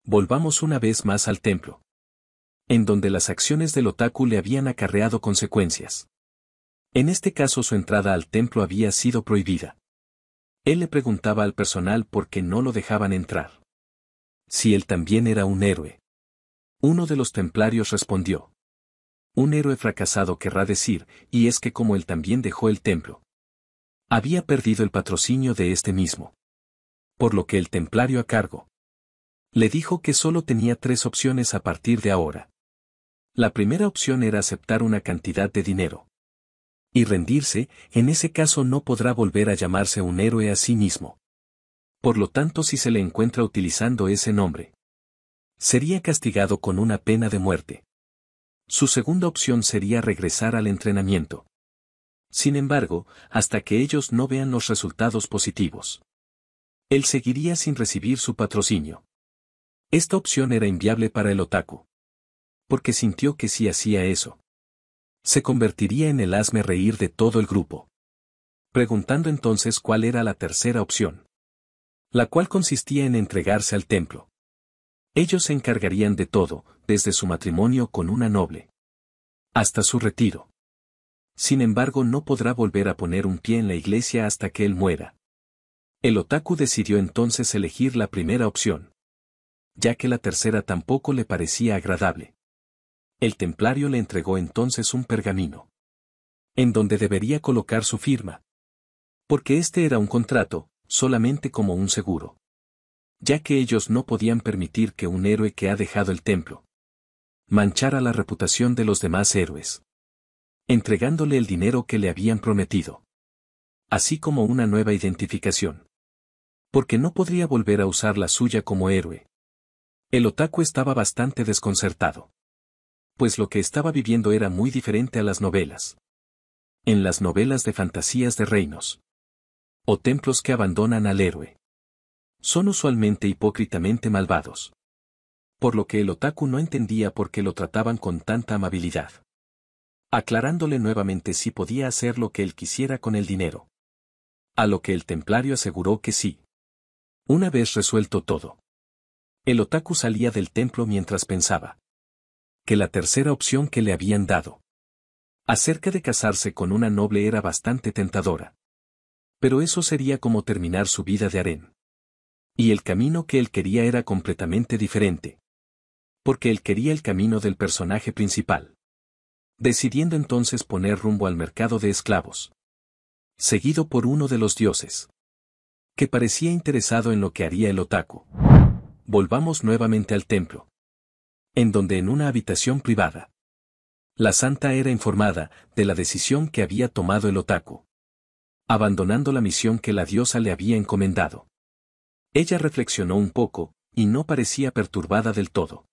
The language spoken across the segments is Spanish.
Volvamos una vez más al templo, en donde las acciones del otaku le habían acarreado consecuencias. En este caso su entrada al templo había sido prohibida. Él le preguntaba al personal por qué no lo dejaban entrar. Si él también era un héroe. Uno de los templarios respondió. Un héroe fracasado querrá decir, y es que como él también dejó el templo, había perdido el patrocinio de este mismo. Por lo que el templario a cargo le dijo que solo tenía 3 opciones a partir de ahora. La primera opción era aceptar una cantidad de dinero y rendirse. En ese caso no podrá volver a llamarse un héroe a sí mismo. Por lo tanto, si se le encuentra utilizando ese nombre, sería castigado con una pena de muerte. Su segunda opción sería regresar al entrenamiento. Sin embargo, hasta que ellos no vean los resultados positivos, él seguiría sin recibir su patrocinio. Esta opción era inviable para el otaku, porque sintió que si hacía eso, se convertiría en el hazme reír de todo el grupo. Preguntando entonces cuál era la tercera opción, la cual consistía en entregarse al templo. Ellos se encargarían de todo, desde su matrimonio con una noble hasta su retiro. Sin embargo, no podrá volver a poner un pie en la iglesia hasta que él muera. El otaku decidió entonces elegir la primera opción, ya que la tercera tampoco le parecía agradable. El templario le entregó entonces un pergamino, en donde debería colocar su firma, porque este era un contrato, solamente como un seguro, ya que ellos no podían permitir que un héroe que ha dejado el templo manchara la reputación de los demás héroes, entregándole el dinero que le habían prometido, así como una nueva identificación, porque no podría volver a usar la suya como héroe. El otaku estaba bastante desconcertado, pues lo que estaba viviendo era muy diferente a las novelas. En las novelas de fantasías de reinos o templos que abandonan al héroe, son usualmente hipócritamente malvados. Por lo que el otaku no entendía por qué lo trataban con tanta amabilidad, aclarándole nuevamente si podía hacer lo que él quisiera con el dinero. A lo que el templario aseguró que sí. Una vez resuelto todo, el otaku salía del templo mientras pensaba que la tercera opción que le habían dado acerca de casarse con una noble era bastante tentadora. Pero eso sería como terminar su vida de harén. Y el camino que él quería era completamente diferente. Porque él quería el camino del personaje principal, decidiendo entonces poner rumbo al mercado de esclavos, seguido por uno de los dioses, que parecía interesado en lo que haría el otaku. Volvamos nuevamente al templo, en donde en una habitación privada, la santa era informada de la decisión que había tomado el otaku, abandonando la misión que la diosa le había encomendado. Ella reflexionó un poco, y no parecía perturbada del todo,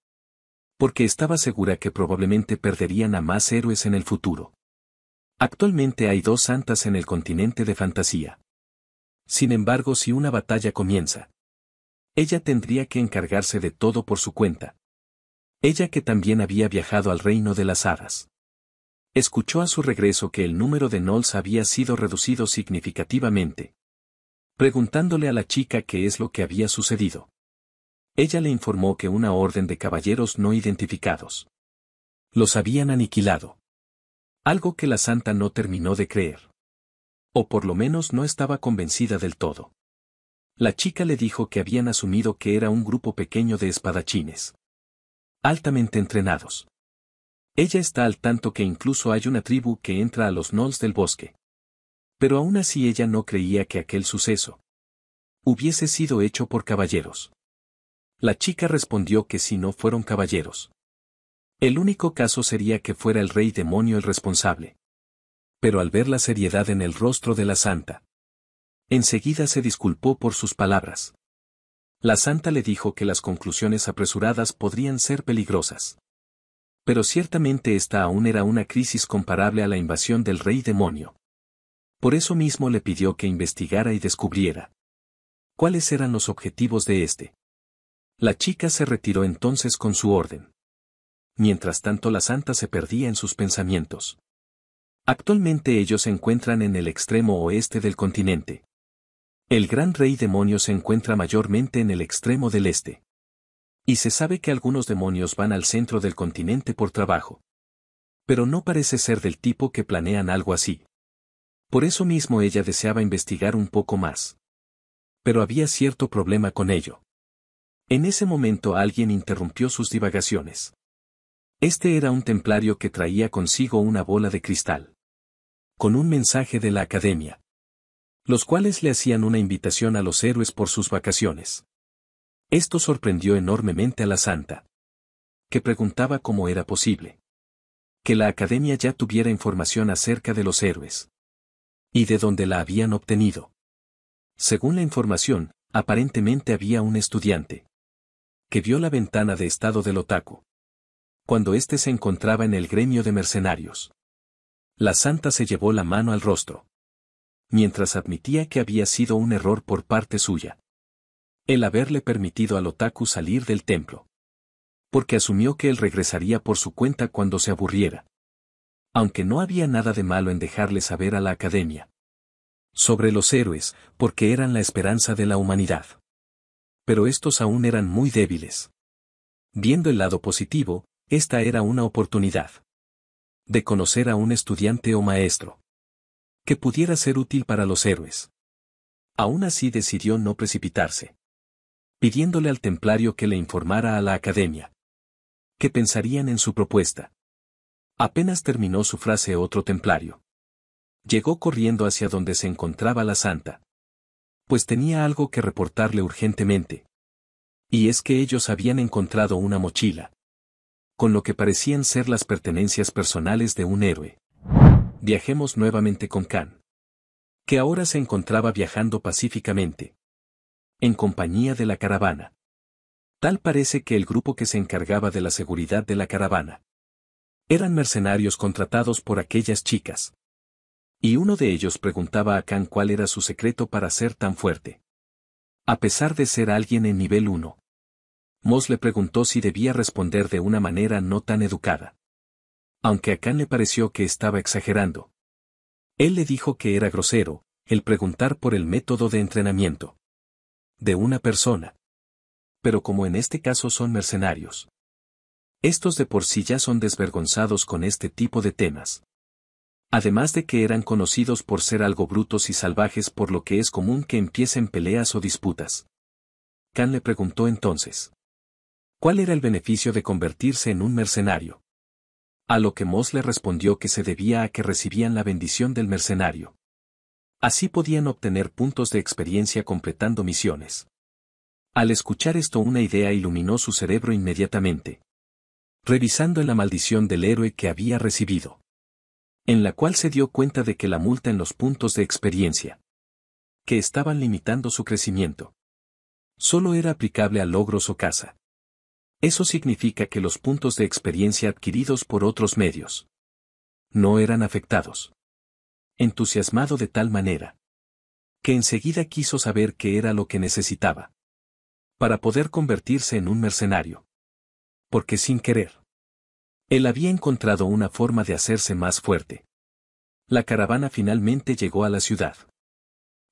porque estaba segura que probablemente perderían a más héroes en el futuro. Actualmente hay 2 santas en el continente de fantasía. Sin embargo, si una batalla comienza, ella tendría que encargarse de todo por su cuenta. Ella que también había viajado al reino de las hadas. Escuchó a su regreso que el número de Gnolls había sido reducido significativamente. Preguntándole a la chica qué es lo que había sucedido, ella le informó que una orden de caballeros no identificados los habían aniquilado. Algo que la santa no terminó de creer. O por lo menos no estaba convencida del todo. La chica le dijo que habían asumido que era un grupo pequeño de espadachines, altamente entrenados. Ella está al tanto que incluso hay una tribu que entra a los Gnolls del bosque. Pero aún así ella no creía que aquel suceso hubiese sido hecho por caballeros. La chica respondió que si no fueron caballeros, el único caso sería que fuera el rey demonio el responsable. Pero al ver la seriedad en el rostro de la santa, enseguida se disculpó por sus palabras. La santa le dijo que las conclusiones apresuradas podrían ser peligrosas. Pero ciertamente esta aún era una crisis comparable a la invasión del rey demonio. Por eso mismo le pidió que investigara y descubriera cuáles eran los objetivos de este. La chica se retiró entonces con su orden. Mientras tanto la santa se perdía en sus pensamientos. Actualmente ellos se encuentran en el extremo oeste del continente. El gran rey demonio se encuentra mayormente en el extremo del este. Y se sabe que algunos demonios van al centro del continente por trabajo. Pero no parece ser del tipo que planean algo así. Por eso mismo ella deseaba investigar un poco más. Pero había cierto problema con ello. En ese momento alguien interrumpió sus divagaciones. Este era un templario que traía consigo una bola de cristal. Con un mensaje de la academia. Los cuales le hacían una invitación a los héroes por sus vacaciones. Esto sorprendió enormemente a la santa. Que preguntaba cómo era posible. Que la academia ya tuviera información acerca de los héroes. Y de dónde la habían obtenido. Según la información, aparentemente había un estudiante. Que vio la ventana de estado del otaku. Cuando éste se encontraba en el gremio de mercenarios. La santa se llevó la mano al rostro. Mientras admitía que había sido un error por parte suya. El haberle permitido al otaku salir del templo. Porque asumió que él regresaría por su cuenta cuando se aburriera. Aunque no había nada de malo en dejarle saber a la academia. Sobre los héroes, porque eran la esperanza de la humanidad. Pero estos aún eran muy débiles. Viendo el lado positivo, esta era una oportunidad. De conocer a un estudiante o maestro. Que pudiera ser útil para los héroes. Aún así decidió no precipitarse. Pidiéndole al templario que le informara a la academia. ¿Qué pensarían en su propuesta? Apenas terminó su frase otro templario. Llegó corriendo hacia donde se encontraba la santa. Pues tenía algo que reportarle urgentemente. Y es que ellos habían encontrado una mochila. Con lo que parecían ser las pertenencias personales de un héroe. Viajemos nuevamente con Kan. Que ahora se encontraba viajando pacíficamente. En compañía de la caravana. Tal parece que el grupo que se encargaba de la seguridad de la caravana. Eran mercenarios contratados por aquellas chicas. Y uno de ellos preguntaba a Kan cuál era su secreto para ser tan fuerte. A pesar de ser alguien en nivel 1. Moss le preguntó si debía responder de una manera no tan educada. Aunque a Kan le pareció que estaba exagerando. Él le dijo que era grosero, el preguntar por el método de entrenamiento. De una persona. Pero como en este caso son mercenarios. Estos de por sí ya son desvergonzados con este tipo de temas. Además de que eran conocidos por ser algo brutos y salvajes, por lo que es común que empiecen peleas o disputas. Kan le preguntó entonces. ¿Cuál era el beneficio de convertirse en un mercenario? A lo que Moss le respondió que se debía a que recibían la bendición del mercenario. Así podían obtener puntos de experiencia completando misiones. Al escuchar esto, una idea iluminó su cerebro inmediatamente. Revisando en la maldición del héroe que había recibido. En la cual se dio cuenta de que la multa en los puntos de experiencia. Que estaban limitando su crecimiento. Solo era aplicable a logros o caza. Eso significa que los puntos de experiencia adquiridos por otros medios. No eran afectados. Entusiasmado de tal manera. Que enseguida quiso saber qué era lo que necesitaba. Para poder convertirse en un mercenario. Porque sin querer. Él había encontrado una forma de hacerse más fuerte. La caravana finalmente llegó a la ciudad.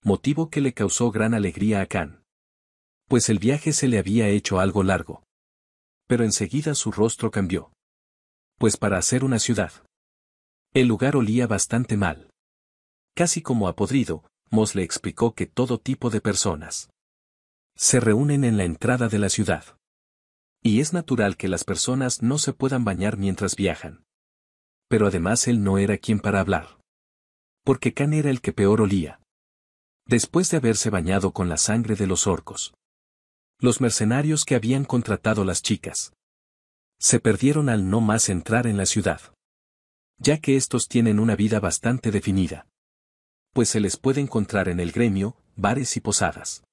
Motivo que le causó gran alegría a Kan. Pues el viaje se le había hecho algo largo. Pero enseguida su rostro cambió. Pues para hacer una ciudad. El lugar olía bastante mal. Casi como a podrido, Moss le explicó que todo tipo de personas se reúnen en la entrada de la ciudad. Y es natural que las personas no se puedan bañar mientras viajan. Pero además él no era quien para hablar. Porque Kan era el que peor olía. Después de haberse bañado con la sangre de los orcos. Los mercenarios que habían contratado las chicas. Se perdieron al no más entrar en la ciudad. Ya que estos tienen una vida bastante definida. Pues se les puede encontrar en el gremio, bares y posadas.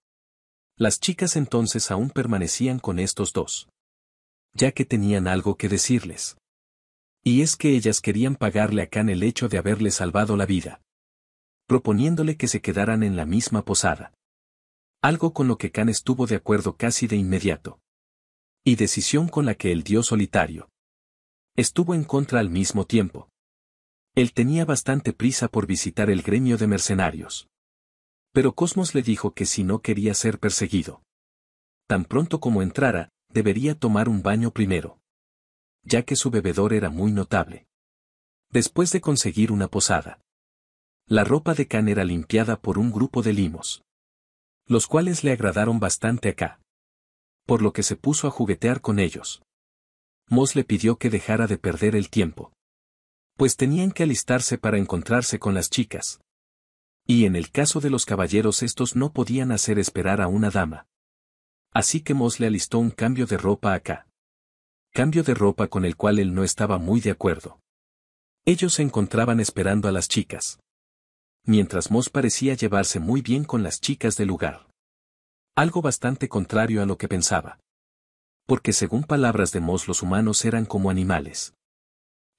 Las chicas entonces aún permanecían con estos dos. Ya que tenían algo que decirles. Y es que ellas querían pagarle a Kan el hecho de haberle salvado la vida. Proponiéndole que se quedaran en la misma posada. Algo con lo que Kan estuvo de acuerdo casi de inmediato. Y decisión con la que el dios solitario estuvo en contra al mismo tiempo. Él tenía bastante prisa por visitar el gremio de mercenarios. Pero Cosmos le dijo que si no quería ser perseguido. Tan pronto como entrara, debería tomar un baño primero, ya que su bebedor era muy notable. Después de conseguir una posada, la ropa de Khan era limpiada por un grupo de limos, los cuales le agradaron bastante a K, por lo que se puso a juguetear con ellos. Moss le pidió que dejara de perder el tiempo, pues tenían que alistarse para encontrarse con las chicas. Y en el caso de los caballeros estos no podían hacer esperar a una dama. Así que Moss le alistó un cambio de ropa a K. Cambio de ropa con el cual él no estaba muy de acuerdo. Ellos se encontraban esperando a las chicas, mientras Moss parecía llevarse muy bien con las chicas del lugar. Algo bastante contrario a lo que pensaba. Porque según palabras de Moss los humanos eran como animales.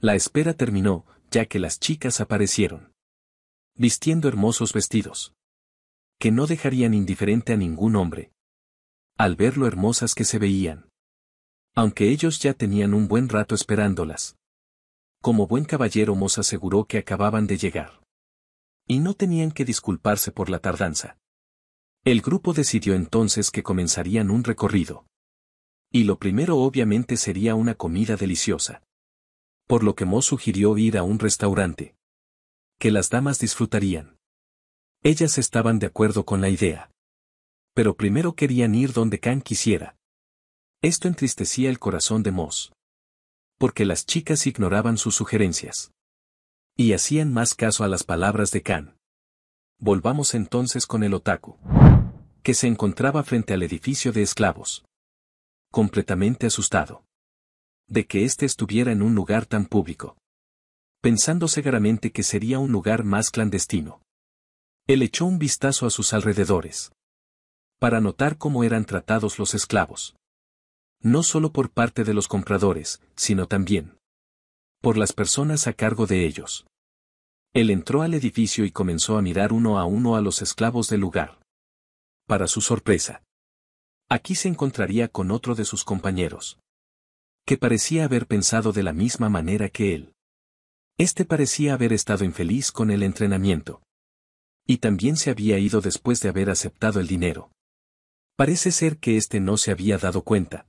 La espera terminó, ya que las chicas aparecieron, vistiendo hermosos vestidos, que no dejarían indiferente a ningún hombre, al ver lo hermosas que se veían. Aunque ellos ya tenían un buen rato esperándolas. Como buen caballero Moss aseguró que acababan de llegar. Y no tenían que disculparse por la tardanza. El grupo decidió entonces que comenzarían un recorrido. Y lo primero obviamente sería una comida deliciosa. Por lo que Moss sugirió ir a un restaurante, que las damas disfrutarían. Ellas estaban de acuerdo con la idea. Pero primero querían ir donde Khan quisiera. Esto entristecía el corazón de Moss, porque las chicas ignoraban sus sugerencias y hacían más caso a las palabras de Khan. Volvamos entonces con el otaku, que se encontraba frente al edificio de esclavos, completamente asustado de que éste estuviera en un lugar tan público, pensando cegaramente que sería un lugar más clandestino. Él echó un vistazo a sus alrededores, para notar cómo eran tratados los esclavos. No solo por parte de los compradores, sino también por las personas a cargo de ellos. Él entró al edificio y comenzó a mirar uno a los esclavos del lugar. Para su sorpresa, aquí se encontraría con otro de sus compañeros, que parecía haber pensado de la misma manera que él. Este parecía haber estado infeliz con el entrenamiento. Y también se había ido después de haber aceptado el dinero. Parece ser que este no se había dado cuenta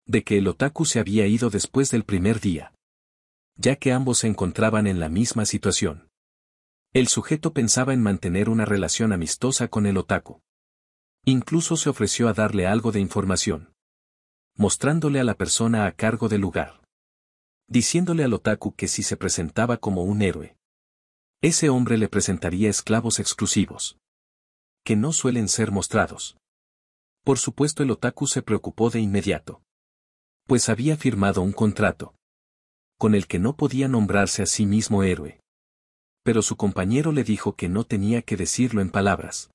de que el otaku se había ido después del primer día, ya que ambos se encontraban en la misma situación. El sujeto pensaba en mantener una relación amistosa con el otaku. Incluso se ofreció a darle algo de información, mostrándole a la persona a cargo del lugar, diciéndole al otaku que si se presentaba como un héroe, ese hombre le presentaría esclavos exclusivos, que no suelen ser mostrados. Por supuesto el otaku se preocupó de inmediato, pues había firmado un contrato, con el que no podía nombrarse a sí mismo héroe. Pero su compañero le dijo que no tenía que decirlo en palabras,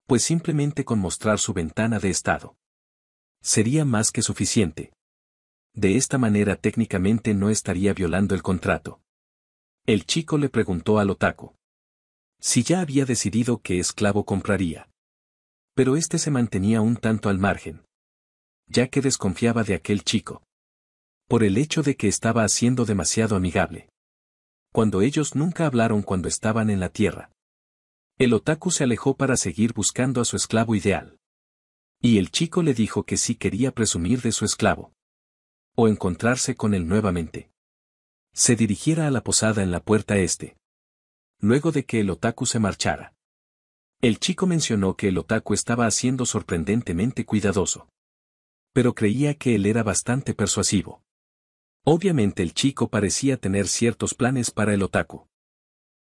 pues simplemente con mostrar su ventana de estado sería más que suficiente. De esta manera técnicamente no estaría violando el contrato. El chico le preguntó al otaku si ya había decidido qué esclavo compraría. Pero este se mantenía un tanto al margen, ya que desconfiaba de aquel chico, por el hecho de que estaba haciendo demasiado amigable, cuando ellos nunca hablaron cuando estaban en la tierra. El otaku se alejó para seguir buscando a su esclavo ideal. Y el chico le dijo que sí quería presumir de su esclavo, o encontrarse con él nuevamente, se dirigiera a la posada en la puerta este. Luego de que el otaku se marchara, el chico mencionó que el otaku estaba siendo sorprendentemente cuidadoso, pero creía que él era bastante persuasivo. Obviamente el chico parecía tener ciertos planes para el otaku.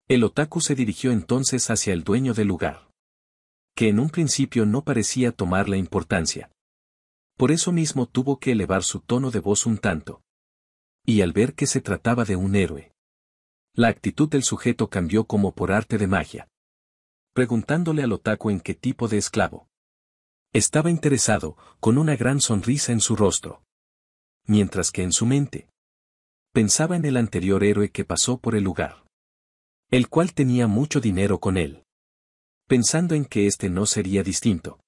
El otaku se dirigió entonces hacia el dueño del lugar, que en un principio no parecía tomarle importancia. Por eso mismo tuvo que elevar su tono de voz un tanto. Y al ver que se trataba de un héroe, la actitud del sujeto cambió como por arte de magia, preguntándole al otaku en qué tipo de esclavo estaba interesado, con una gran sonrisa en su rostro. Mientras que en su mente pensaba en el anterior héroe que pasó por el lugar, el cual tenía mucho dinero con él, pensando en que este no sería distinto.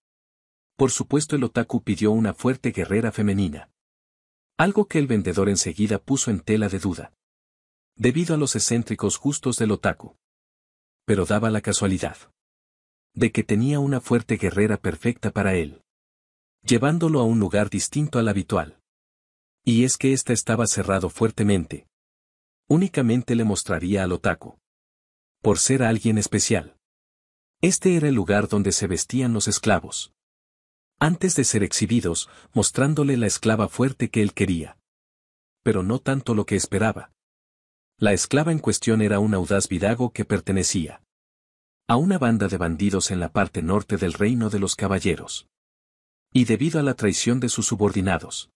Por supuesto el otaku pidió una fuerte guerrera femenina, algo que el vendedor enseguida puso en tela de duda, debido a los excéntricos gustos del otaku. Pero daba la casualidad de que tenía una fuerte guerrera perfecta para él. llevándolo a un lugar distinto al habitual. Y es que ésta estaba cerrado fuertemente. Únicamente le mostraría al otaku. Por ser alguien especial. Este era el lugar donde se vestían los esclavos. Antes de ser exhibidos, mostrándole la esclava fuerte que él quería. Pero no tanto lo que esperaba. La esclava en cuestión era un audaz vidago que pertenecía a una banda de bandidos en la parte norte del reino de los caballeros. Y debido a la traición de sus subordinados,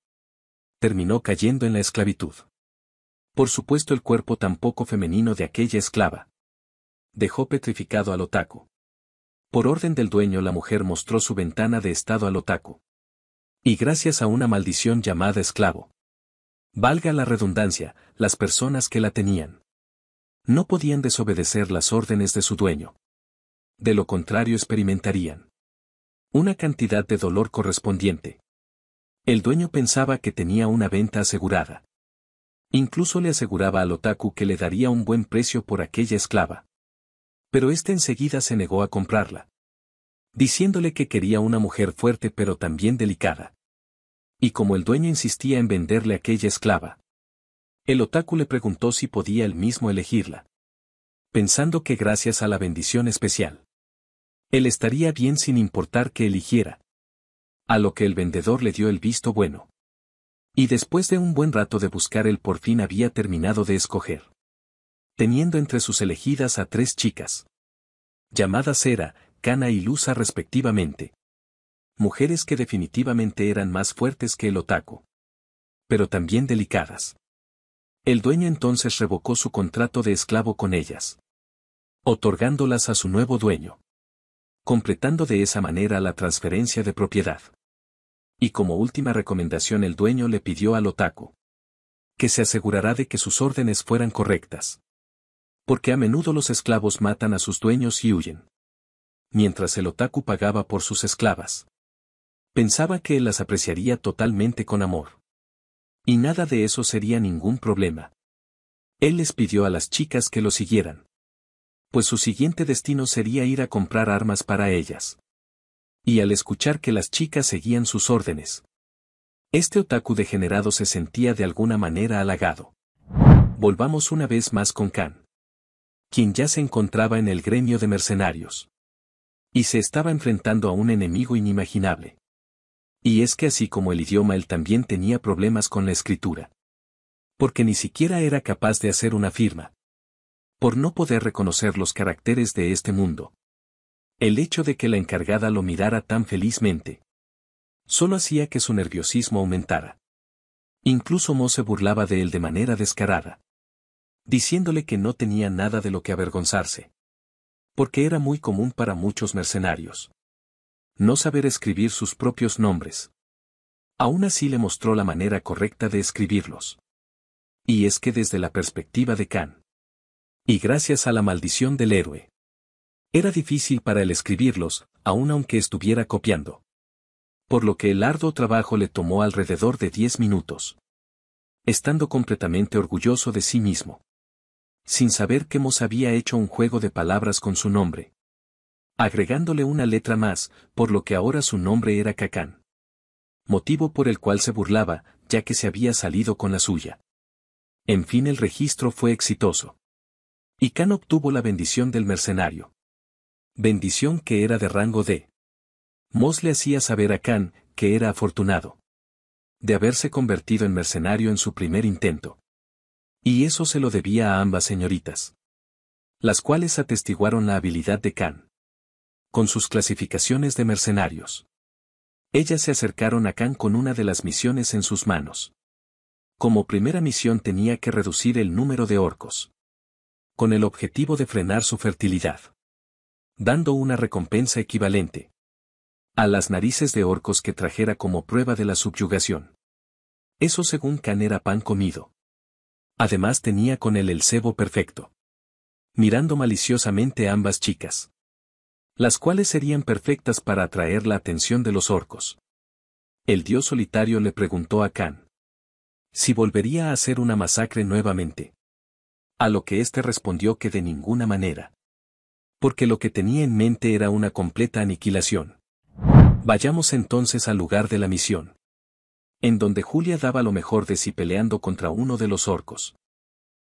terminó cayendo en la esclavitud. Por supuesto el cuerpo tan poco femenino de aquella esclava dejó petrificado al otaku. Por orden del dueño la mujer mostró su ventana de estado al otaku. Y gracias a una maldición llamada esclavo. Valga la redundancia, las personas que la tenían no podían desobedecer las órdenes de su dueño. De lo contrario experimentarían una cantidad de dolor correspondiente. El dueño pensaba que tenía una venta asegurada. Incluso le aseguraba al otaku que le daría un buen precio por aquella esclava. Pero éste enseguida se negó a comprarla, diciéndole que quería una mujer fuerte pero también delicada. Y como el dueño insistía en venderle aquella esclava, el otaku le preguntó si podía él mismo elegirla, pensando que gracias a la bendición especial, él estaría bien sin importar que eligiera. A lo que el vendedor le dio el visto bueno. Y después de un buen rato de buscar él por fin había terminado de escoger, teniendo entre sus elegidas a 3 chicas, llamadas Era, Kana y Lusa respectivamente. Mujeres que definitivamente eran más fuertes que el otaku, pero también delicadas. El dueño entonces revocó su contrato de esclavo con ellas, otorgándolas a su nuevo dueño, completando de esa manera la transferencia de propiedad. Y como última recomendación el dueño le pidió al otaku que se asegurará de que sus órdenes fueran correctas. Porque a menudo los esclavos matan a sus dueños y huyen. Mientras el otaku pagaba por sus esclavas, pensaba que él las apreciaría totalmente con amor. Y nada de eso sería ningún problema. Él les pidió a las chicas que lo siguieran, pues su siguiente destino sería ir a comprar armas para ellas. Y al escuchar que las chicas seguían sus órdenes, este otaku degenerado se sentía de alguna manera halagado. Volvamos una vez más con Kan, quien ya se encontraba en el gremio de mercenarios. Y se estaba enfrentando a un enemigo inimaginable. Y es que así como el idioma él también tenía problemas con la escritura. Porque ni siquiera era capaz de hacer una firma. Por no poder reconocer los caracteres de este mundo. El hecho de que la encargada lo mirara tan felizmente solo hacía que su nerviosismo aumentara. Incluso Mo se burlaba de él de manera descarada, diciéndole que no tenía nada de lo que avergonzarse. Porque era muy común para muchos mercenarios no saber escribir sus propios nombres. Aún así le mostró la manera correcta de escribirlos. Y es que desde la perspectiva de Kan, y gracias a la maldición del héroe, era difícil para él escribirlos, aun aunque estuviera copiando. Por lo que el arduo trabajo le tomó alrededor de 10 minutos. Estando completamente orgulloso de sí mismo. Sin saber que Mos había hecho un juego de palabras con su nombre. Agregándole una letra más, por lo que ahora su nombre era Kakan. Motivo por el cual se burlaba, ya que se había salido con la suya. En fin el registro fue exitoso. Y Kan obtuvo la bendición del mercenario. Bendición que era de rango D. Mos le hacía saber a Kan que era afortunado de haberse convertido en mercenario en su primer intento. Y eso se lo debía a ambas señoritas, las cuales atestiguaron la habilidad de Kan con sus clasificaciones de mercenarios. Ellas se acercaron a Kan con una de las misiones en sus manos. Como primera misión tenía que reducir el número de orcos, con el objetivo de frenar su fertilidad, dando una recompensa equivalente a las narices de orcos que trajera como prueba de la subyugación. Eso según Kan era pan comido. Además tenía con él el cebo perfecto. Mirando maliciosamente a ambas chicas, las cuales serían perfectas para atraer la atención de los orcos. El dios solitario le preguntó a Kan si volvería a hacer una masacre nuevamente. A lo que éste respondió que de ninguna manera. Porque lo que tenía en mente era una completa aniquilación. Vayamos entonces al lugar de la misión. En donde Julia daba lo mejor de sí peleando contra uno de los orcos.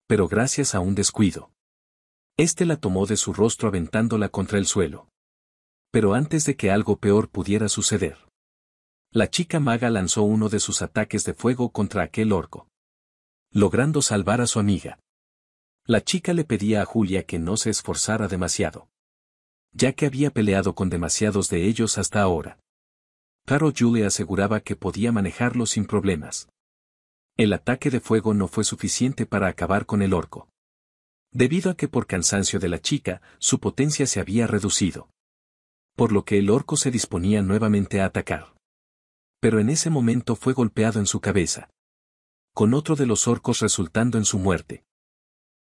Pero gracias a un descuido. Este la tomó de su rostro aventándola contra el suelo. Pero antes de que algo peor pudiera suceder. La chica maga lanzó uno de sus ataques de fuego contra aquel orco. Logrando salvar a su amiga. La chica le pedía a Julia que no se esforzara demasiado. Ya que había peleado con demasiados de ellos hasta ahora. Pero Julia aseguraba que podía manejarlo sin problemas. El ataque de fuego no fue suficiente para acabar con el orco. Debido a que por cansancio de la chica, su potencia se había reducido. Por lo que el orco se disponía nuevamente a atacar. Pero en ese momento fue golpeado en su cabeza. Con otro de los orcos resultando en su muerte.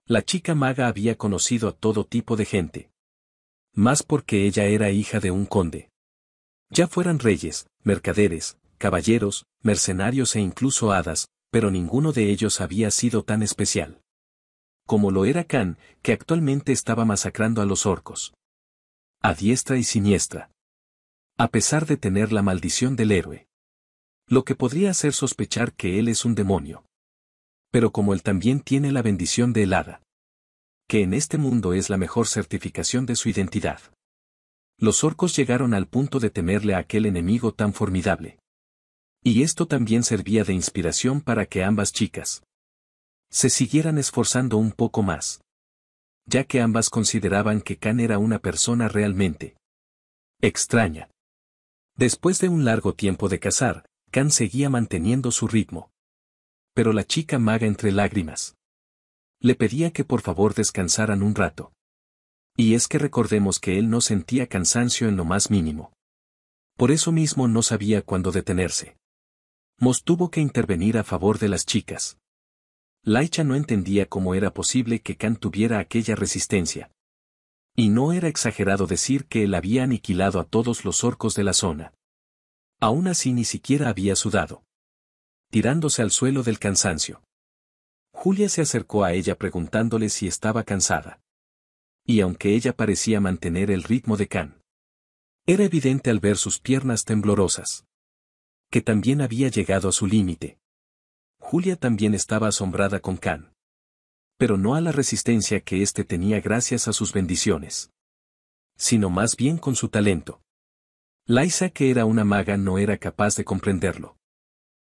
La chica maga había conocido a todo tipo de gente. Más porque ella era hija de un conde. Ya fueran reyes, mercaderes, caballeros, mercenarios e incluso hadas, pero ninguno de ellos había sido tan especial. Como lo era Khan, que actualmente estaba masacrando a los orcos. A diestra y siniestra. A pesar de tener la maldición del héroe. Lo que podría hacer sospechar que él es un demonio. Pero como él también tiene la bendición de el hada. Que en este mundo es la mejor certificación de su identidad. Los orcos llegaron al punto de temerle a aquel enemigo tan formidable. Y esto también servía de inspiración para que ambas chicas se siguieran esforzando un poco más. Ya que ambas consideraban que Khan era una persona realmente extraña. Después de un largo tiempo de cazar, Khan seguía manteniendo su ritmo. Pero la chica maga entre lágrimas le pedía que por favor descansaran un rato. Y es que recordemos que él no sentía cansancio en lo más mínimo. Por eso mismo no sabía cuándo detenerse. Mos tuvo que intervenir a favor de las chicas. Laicha no entendía cómo era posible que Khan tuviera aquella resistencia. Y no era exagerado decir que él había aniquilado a todos los orcos de la zona. Aún así ni siquiera había sudado. Tirándose al suelo del cansancio. Julia se acercó a ella preguntándole si estaba cansada. Y aunque ella parecía mantener el ritmo de Khan, era evidente al ver sus piernas temblorosas. Que también había llegado a su límite. Julia también estaba asombrada con Khan. Pero no a la resistencia que éste tenía gracias a sus bendiciones. Sino más bien con su talento. Laisa, que era una maga, no era capaz de comprenderlo.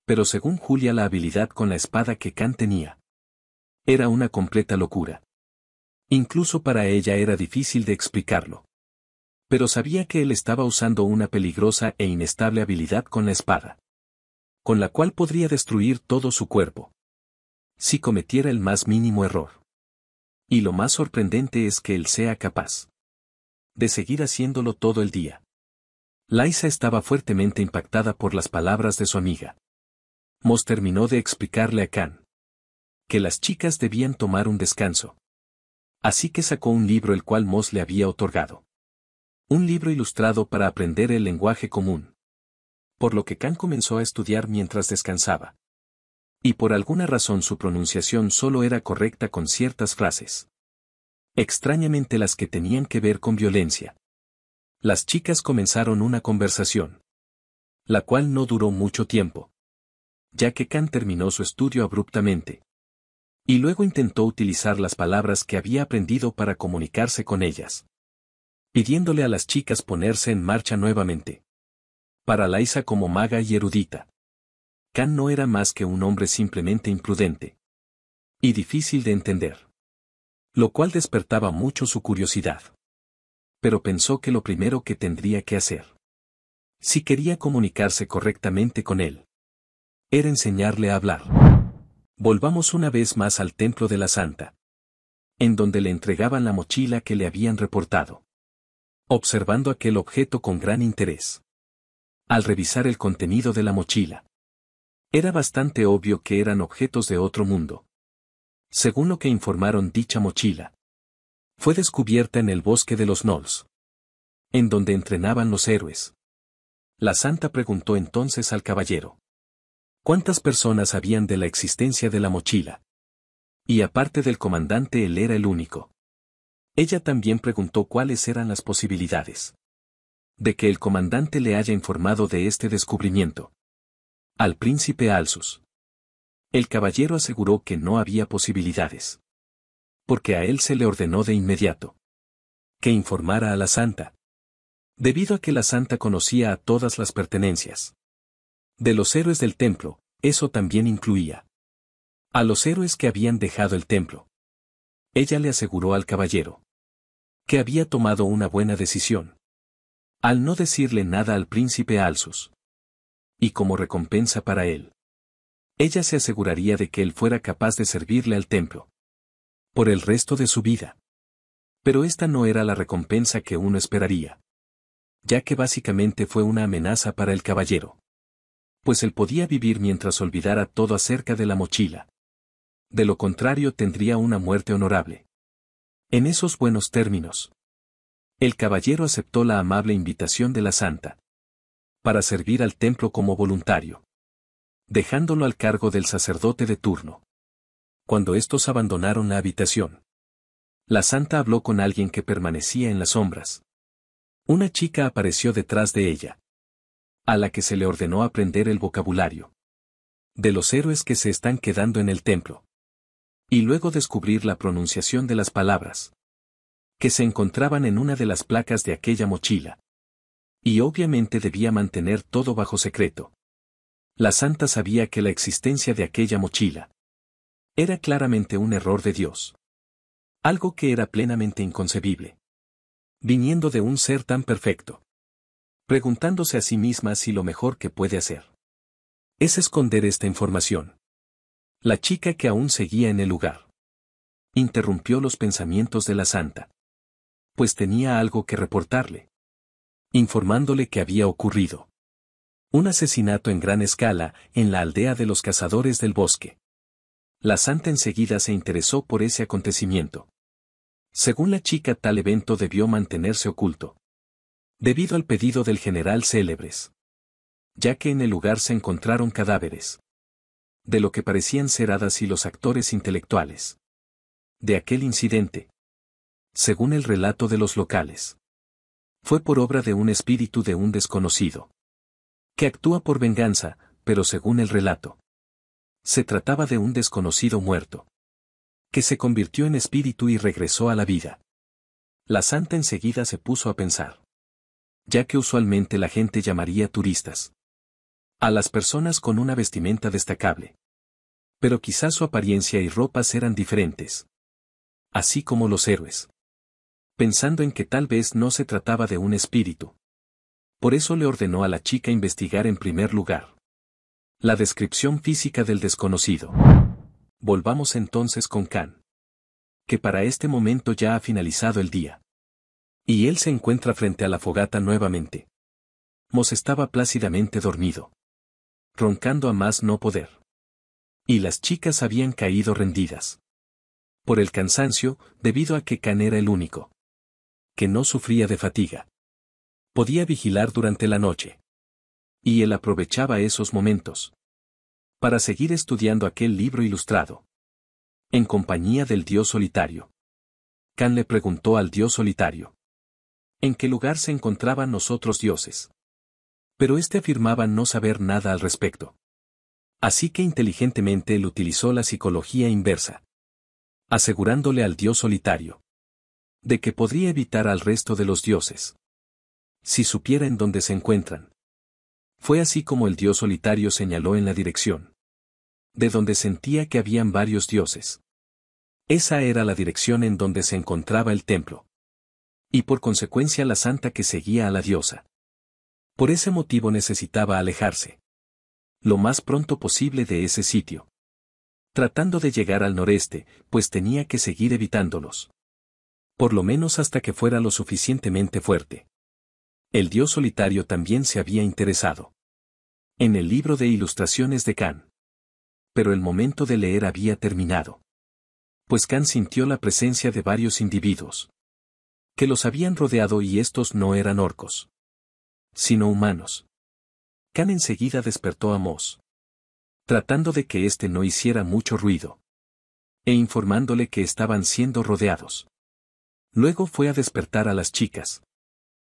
Pero según Julia, la habilidad con la espada que Khan tenía era una completa locura. Incluso para ella era difícil de explicarlo. Pero sabía que él estaba usando una peligrosa e inestable habilidad con la espada. Con la cual podría destruir todo su cuerpo. Si cometiera el más mínimo error. Y lo más sorprendente es que él sea capaz de seguir haciéndolo todo el día. Laisa estaba fuertemente impactada por las palabras de su amiga. Mos terminó de explicarle a Khan que las chicas debían tomar un descanso. Así que sacó un libro el cual Mos le había otorgado. Un libro ilustrado para aprender el lenguaje común. Por lo que Khan comenzó a estudiar mientras descansaba. Y por alguna razón su pronunciación solo era correcta con ciertas frases. Extrañamente las que tenían que ver con violencia. Las chicas comenzaron una conversación. La cual no duró mucho tiempo. Ya que Khan terminó su estudio abruptamente. Y luego intentó utilizar las palabras que había aprendido para comunicarse con ellas. Pidiéndole a las chicas ponerse en marcha nuevamente. Para Laisa, como maga y erudita, Khan no era más que un hombre simplemente imprudente. Y difícil de entender. Lo cual despertaba mucho su curiosidad. Pero pensó que lo primero que tendría que hacer, si quería comunicarse correctamente con él, era enseñarle a hablar. Volvamos una vez más al templo de la Santa. En donde le entregaban la mochila que le habían reportado. Observando aquel objeto con gran interés. Al revisar el contenido de la mochila. Era bastante obvio que eran objetos de otro mundo. Según lo que informaron, dicha mochila fue descubierta en el bosque de los Gnolls. En donde entrenaban los héroes. La Santa preguntó entonces al caballero. ¿Cuántas personas sabían de la existencia de la mochila? Y aparte del comandante, él era el único. Ella también preguntó cuáles eran las posibilidades de que el comandante le haya informado de este descubrimiento al príncipe Alsus. El caballero aseguró que no había posibilidades, porque a él se le ordenó de inmediato que informara a la santa, debido a que la santa conocía a todas las pertenencias de los héroes del templo. Eso también incluía a los héroes que habían dejado el templo. Ella le aseguró al caballero que había tomado una buena decisión al no decirle nada al príncipe Alsus. Y como recompensa para él, ella se aseguraría de que él fuera capaz de servirle al templo por el resto de su vida. Pero esta no era la recompensa que uno esperaría, ya que básicamente fue una amenaza para el caballero, pues él podía vivir mientras olvidara todo acerca de la mochila. De lo contrario tendría una muerte honorable. En esos buenos términos, el caballero aceptó la amable invitación de la santa para servir al templo como voluntario, dejándolo al cargo del sacerdote de turno. Cuando estos abandonaron la habitación, la santa habló con alguien que permanecía en las sombras. Una chica apareció detrás de ella, a la que se le ordenó aprender el vocabulario de los héroes que se están quedando en el templo, y luego descubrir la pronunciación de las palabras que se encontraban en una de las placas de aquella mochila. Y obviamente debía mantener todo bajo secreto. La santa sabía que la existencia de aquella mochila era claramente un error de Dios. Algo que era plenamente inconcebible, viniendo de un ser tan perfecto. Preguntándose a sí misma si lo mejor que puede hacer es esconder esta información. La chica que aún seguía en el lugar interrumpió los pensamientos de la santa, pues tenía algo que reportarle, informándole que había ocurrido un asesinato en gran escala en la aldea de los cazadores del bosque. La santa enseguida se interesó por ese acontecimiento. Según la chica, tal evento debió mantenerse oculto, debido al pedido del general Célebres, ya que en el lugar se encontraron cadáveres de lo que parecían ser hadas y los actores intelectuales de aquel incidente, según el relato de los locales, fue por obra de un espíritu de un desconocido que actúa por venganza, pero según el relato, se trataba de un desconocido muerto que se convirtió en espíritu y regresó a la vida. La santa enseguida se puso a pensar, ya que usualmente la gente llamaría turistas a las personas con una vestimenta destacable. Pero quizás su apariencia y ropas eran diferentes, así como los héroes. Pensando en que tal vez no se trataba de un espíritu. Por eso le ordenó a la chica investigar en primer lugar la descripción física del desconocido. Volvamos entonces con Khan, que para este momento ya ha finalizado el día. Y él se encuentra frente a la fogata nuevamente. Mos estaba plácidamente dormido, roncando a más no poder. Y las chicas habían caído rendidas por el cansancio, debido a que Khan era el único que no sufría de fatiga. Podía vigilar durante la noche. Y él aprovechaba esos momentos para seguir estudiando aquel libro ilustrado, en compañía del dios solitario. Khan le preguntó al dios solitario en qué lugar se encontraban los otros dioses. Pero éste afirmaba no saber nada al respecto. Así que inteligentemente él utilizó la psicología inversa, asegurándole al dios solitario de que podría evitar al resto de los dioses si supiera en dónde se encuentran. Fue así como el dios solitario señaló en la dirección de donde sentía que habían varios dioses. Esa era la dirección en donde se encontraba el templo. Y por consecuencia la santa que seguía a la diosa. Por ese motivo necesitaba alejarse lo más pronto posible de ese sitio, tratando de llegar al noreste, pues tenía que seguir evitándolos. Por lo menos hasta que fuera lo suficientemente fuerte. El dios solitario también se había interesado en el libro de ilustraciones de Khan. Pero el momento de leer había terminado. Pues Khan sintió la presencia de varios individuos que los habían rodeado y estos no eran orcos, sino humanos. Khan enseguida despertó a Mos, tratando de que éste no hiciera mucho ruido, e informándole que estaban siendo rodeados. Luego fue a despertar a las chicas.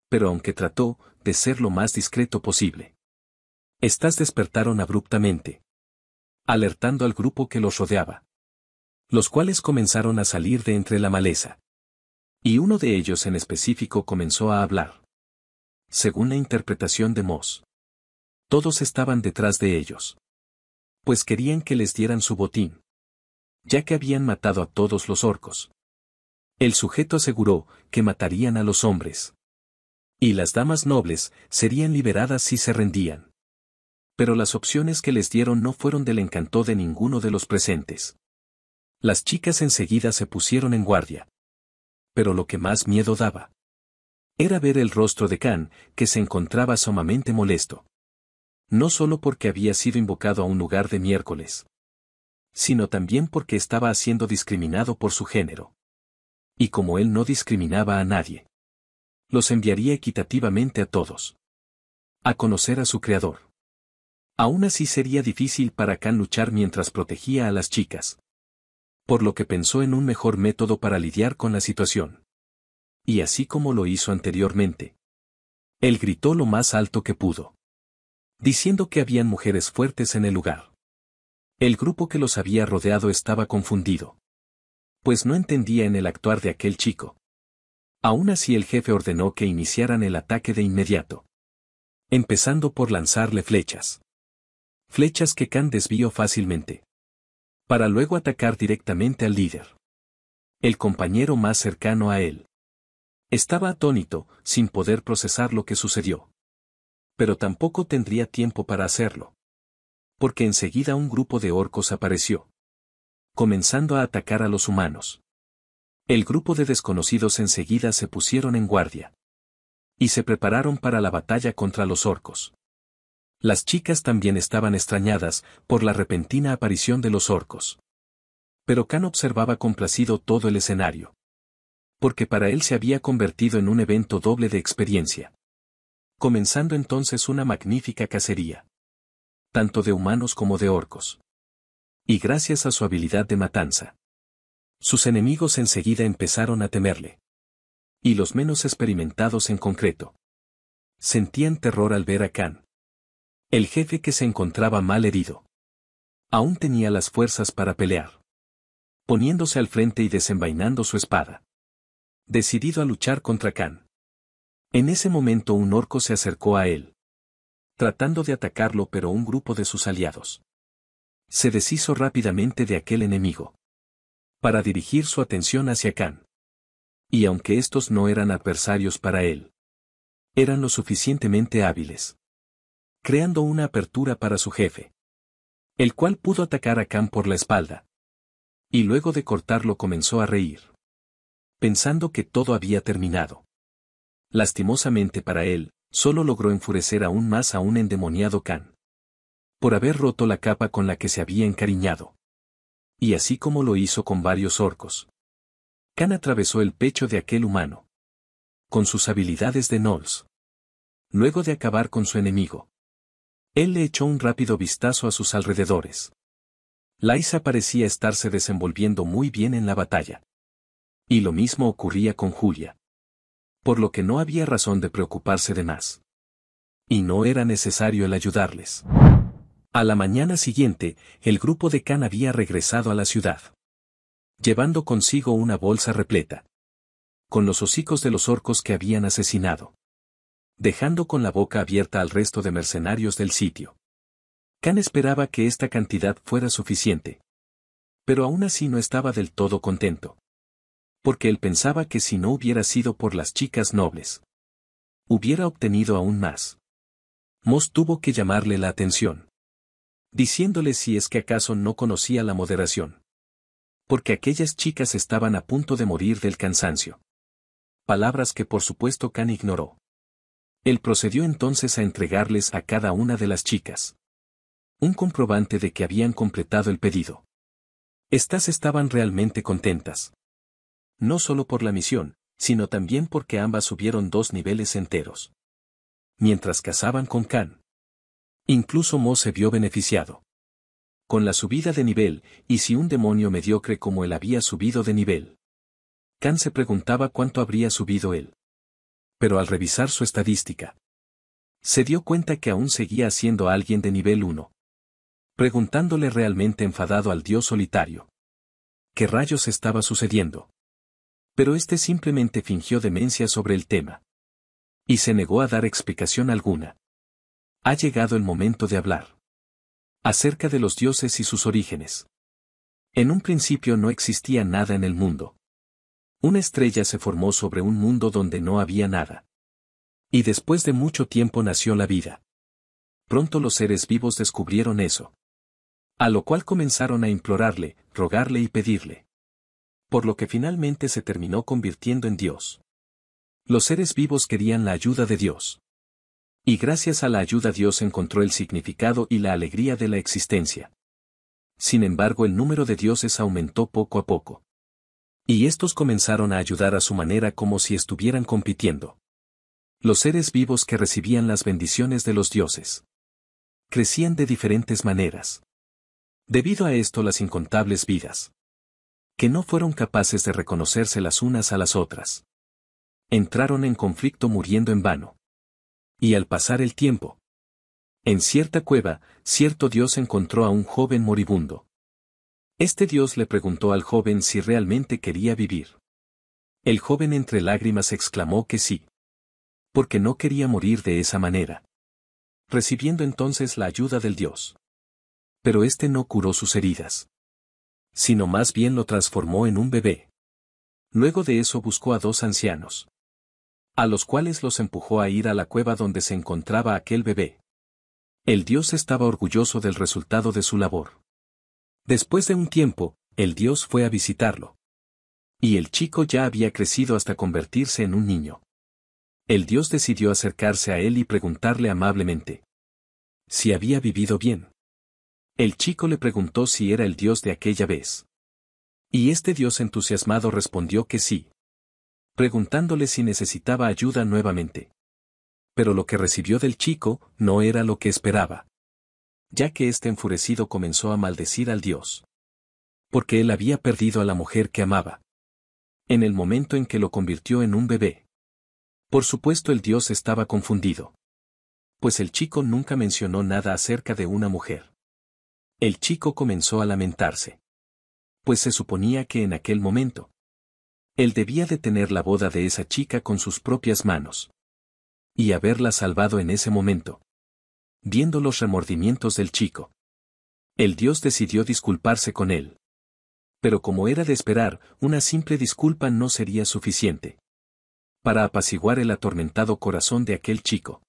Pero aunque trató, de ser lo más discreto posible. Estas despertaron abruptamente, alertando al grupo que los rodeaba, los cuales comenzaron a salir de entre la maleza. Y uno de ellos en específico comenzó a hablar. Según la interpretación de Moss, todos estaban detrás de ellos, pues querían que les dieran su botín, ya que habían matado a todos los orcos. El sujeto aseguró que matarían a los hombres, y las damas nobles serían liberadas si se rendían. Pero las opciones que les dieron no fueron del encanto de ninguno de los presentes. Las chicas enseguida se pusieron en guardia. Pero lo que más miedo daba era ver el rostro de Khan, que se encontraba sumamente molesto. No solo porque había sido invocado a un lugar de miércoles, sino también porque estaba siendo discriminado por su género. Y como él no discriminaba a nadie, los enviaría equitativamente a todos a conocer a su creador. Aún así sería difícil para Khan luchar mientras protegía a las chicas, por lo que pensó en un mejor método para lidiar con la situación. Y así como lo hizo anteriormente, él gritó lo más alto que pudo, diciendo que habían mujeres fuertes en el lugar. El grupo que los había rodeado estaba confundido, pues no entendía en el actuar de aquel chico. Aún así el jefe ordenó que iniciaran el ataque de inmediato, empezando por lanzarle flechas. Flechas que Khan desvió fácilmente, para luego atacar directamente al líder, el compañero más cercano a él. Estaba atónito, sin poder procesar lo que sucedió. Pero tampoco tendría tiempo para hacerlo, porque enseguida un grupo de orcos apareció, comenzando a atacar a los humanos. El grupo de desconocidos enseguida se pusieron en guardia, y se prepararon para la batalla contra los orcos. Las chicas también estaban extrañadas por la repentina aparición de los orcos. Pero Khan observaba complacido todo el escenario, porque para él se había convertido en un evento doble de experiencia. Comenzando entonces una magnífica cacería, tanto de humanos como de orcos. Y gracias a su habilidad de matanza, sus enemigos enseguida empezaron a temerle. Y los menos experimentados en concreto sentían terror al ver a Khan, el jefe que se encontraba mal herido. Aún tenía las fuerzas para pelear, poniéndose al frente y desenvainando su espada, decidido a luchar contra Khan. En ese momento un orco se acercó a él, tratando de atacarlo, pero un grupo de sus aliados se deshizo rápidamente de aquel enemigo, para dirigir su atención hacia Khan. Y aunque estos no eran adversarios para él, eran lo suficientemente hábiles, creando una apertura para su jefe, el cual pudo atacar a Khan por la espalda. Y luego de cortarlo comenzó a reír, pensando que todo había terminado. Lastimosamente para él, solo logró enfurecer aún más a un endemoniado Khan, por haber roto la capa con la que se había encariñado. Y así como lo hizo con varios orcos, Khan atravesó el pecho de aquel humano, con sus habilidades de Gnolls. Luego de acabar con su enemigo, él le echó un rápido vistazo a sus alrededores. Lysa parecía estarse desenvolviendo muy bien en la batalla. Y lo mismo ocurría con Julia, por lo que no había razón de preocuparse de más. Y no era necesario el ayudarles. A la mañana siguiente, el grupo de Khan había regresado a la ciudad, llevando consigo una bolsa repleta, con los hocicos de los orcos que habían asesinado, dejando con la boca abierta al resto de mercenarios del sitio. Khan esperaba que esta cantidad fuera suficiente, pero aún así no estaba del todo contento, porque él pensaba que si no hubiera sido por las chicas nobles, hubiera obtenido aún más. Moss tuvo que llamarle la atención, diciéndole si es que acaso no conocía la moderación, porque aquellas chicas estaban a punto de morir del cansancio. Palabras que por supuesto Khan ignoró. Él procedió entonces a entregarles a cada una de las chicas un comprobante de que habían completado el pedido. Estas estaban realmente contentas, no solo por la misión, sino también porque ambas subieron 2 niveles enteros. Mientras cazaban con Khan, incluso Moss se vio beneficiado con la subida de nivel, y si un demonio mediocre como él había subido de nivel, Khan se preguntaba cuánto habría subido él. Pero al revisar su estadística, Se dio cuenta que aún seguía siendo alguien de nivel 1. Preguntándole realmente enfadado al dios solitario. ¿Qué rayos estaba sucediendo? Pero este simplemente fingió demencia sobre el tema. Y se negó a dar explicación alguna. Ha llegado el momento de hablar. Acerca de los dioses y sus orígenes. En un principio no existía nada en el mundo. Una estrella se formó sobre un mundo donde no había nada. Y después de mucho tiempo nació la vida. Pronto los seres vivos descubrieron eso. A lo cual comenzaron a implorarle, rogarle y pedirle. Por lo que finalmente se terminó convirtiendo en Dios. Los seres vivos querían la ayuda de Dios. Y gracias a la ayuda Dios encontró el significado y la alegría de la existencia. Sin embargo, el número de dioses aumentó poco a poco. Y estos comenzaron a ayudar a su manera como si estuvieran compitiendo. Los seres vivos que recibían las bendiciones de los dioses crecían de diferentes maneras. Debido a esto, las incontables vidas que no fueron capaces de reconocerse las unas a las otras entraron en conflicto muriendo en vano. Y al pasar el tiempo, en cierta cueva, cierto dios encontró a un joven moribundo. Este dios le preguntó al joven si realmente quería vivir. El joven entre lágrimas exclamó que sí. Porque no quería morir de esa manera. Recibiendo entonces la ayuda del dios. Pero este no curó sus heridas. Sino más bien lo transformó en un bebé. Luego de eso buscó a dos ancianos. A los cuales los empujó a ir a la cueva donde se encontraba aquel bebé. El dios estaba orgulloso del resultado de su labor. Después de un tiempo, el dios fue a visitarlo. Y el chico ya había crecido hasta convertirse en un niño. El dios decidió acercarse a él y preguntarle amablemente si había vivido bien. El chico le preguntó si era el dios de aquella vez. Y este dios entusiasmado respondió que sí. Preguntándole si necesitaba ayuda nuevamente. Pero lo que recibió del chico no era lo que esperaba. Ya que este enfurecido comenzó a maldecir al dios. Porque él había perdido a la mujer que amaba. En el momento en que lo convirtió en un bebé. Por supuesto el dios estaba confundido. Pues el chico nunca mencionó nada acerca de una mujer. El chico comenzó a lamentarse. Pues se suponía que en aquel momento él debía detener la boda de esa chica con sus propias manos. Y haberla salvado en ese momento. Viendo los remordimientos del chico. El dios decidió disculparse con él. Pero como era de esperar, una simple disculpa no sería suficiente. Para apaciguar el atormentado corazón de aquel chico.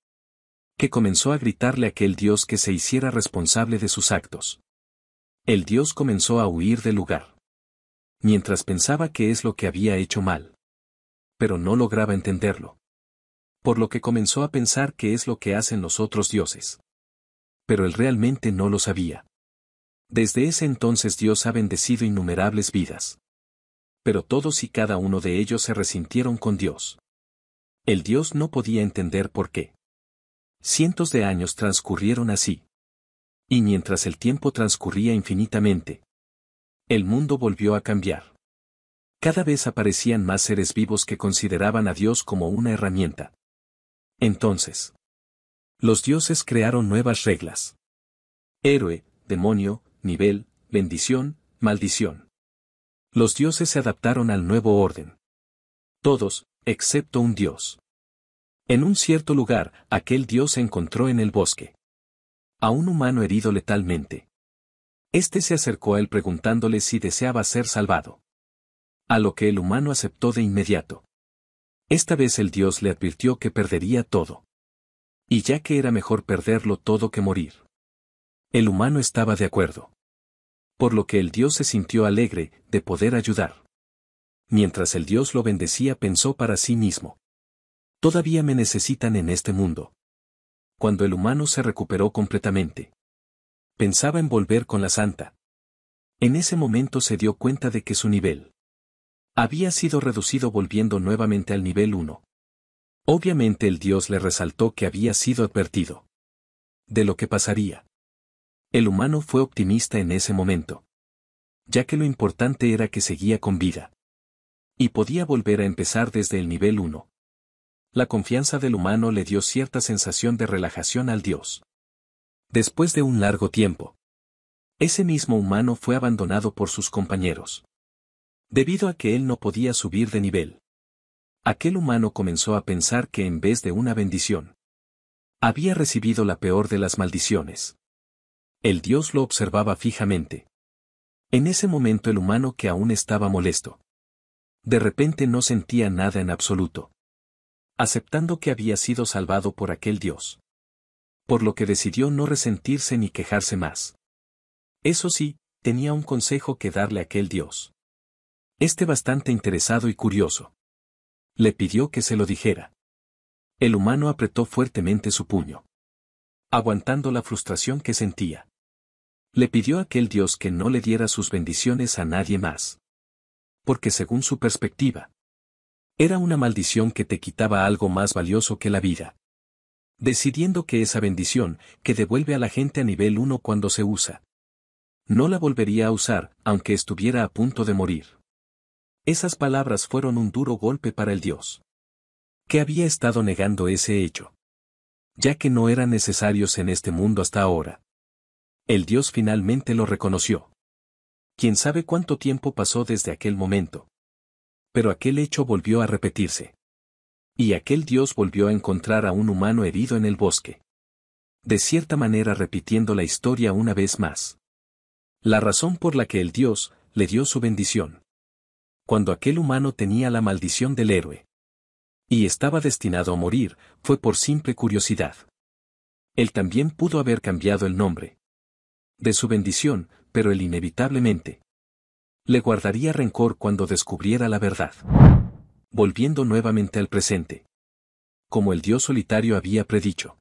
Que comenzó a gritarle a aquel dios que se hiciera responsable de sus actos. El dios comenzó a huir del lugar. Mientras pensaba qué es lo que había hecho mal. Pero no lograba entenderlo. Por lo que comenzó a pensar qué es lo que hacen los otros dioses. Pero él realmente no lo sabía. Desde ese entonces Dios ha bendecido innumerables vidas. Pero todos y cada uno de ellos se resintieron con Dios. El Dios no podía entender por qué. Cientos de años transcurrieron así. Y mientras el tiempo transcurría infinitamente, el mundo volvió a cambiar. Cada vez aparecían más seres vivos que consideraban a Dios como una herramienta. Entonces, los dioses crearon nuevas reglas. Héroe, demonio, nivel, bendición, maldición. Los dioses se adaptaron al nuevo orden. Todos, excepto un dios. En un cierto lugar, aquel dios se encontró en el bosque. A un humano herido letalmente. Este se acercó a él preguntándole si deseaba ser salvado. A lo que el humano aceptó de inmediato. Esta vez el dios le advirtió que perdería todo. Y ya que era mejor perderlo todo que morir. El humano estaba de acuerdo. Por lo que el dios se sintió alegre de poder ayudar. Mientras el dios lo bendecía pensó para sí mismo. Todavía me necesitan en este mundo. Cuando el humano se recuperó completamente. Pensaba en volver con la santa. En ese momento se dio cuenta de que su nivel había sido reducido volviendo nuevamente al nivel 1. Obviamente el dios le resaltó que había sido advertido de lo que pasaría. El humano fue optimista en ese momento. Ya que lo importante era que seguía con vida. Y podía volver a empezar desde el nivel 1. La confianza del humano le dio cierta sensación de relajación al dios. Después de un largo tiempo, ese mismo humano fue abandonado por sus compañeros. Debido a que él no podía subir de nivel. Aquel humano comenzó a pensar que en vez de una bendición, había recibido la peor de las maldiciones. El dios lo observaba fijamente. En ese momento el humano, que aún estaba molesto, de repente no sentía nada en absoluto, aceptando que había sido salvado por aquel dios. Por lo que decidió no resentirse ni quejarse más. Eso sí, tenía un consejo que darle a aquel dios. Bastante interesado y curioso, le pidió que se lo dijera. El humano apretó fuertemente su puño, aguantando la frustración que sentía. Le pidió a aquel dios que no le diera sus bendiciones a nadie más. Porque según su perspectiva, era una maldición que te quitaba algo más valioso que la vida. Decidiendo que esa bendición, que devuelve a la gente a nivel 1 cuando se usa, no la volvería a usar, aunque estuviera a punto de morir. Esas palabras fueron un duro golpe para el dios, que había estado negando ese hecho, ya que no eran necesarios en este mundo hasta ahora. El dios finalmente lo reconoció. Quién sabe cuánto tiempo pasó desde aquel momento. Pero aquel hecho volvió a repetirse. Y aquel dios volvió a encontrar a un humano herido en el bosque. De cierta manera repitiendo la historia una vez más. La razón por la que el dios le dio su bendición. Cuando aquel humano tenía la maldición del héroe. Y estaba destinado a morir, fue por simple curiosidad. Él también pudo haber cambiado el nombre de su bendición, pero él inevitablemente le guardaría rencor cuando descubriera la verdad. Volviendo nuevamente al presente. Como el dios solitario había predicho,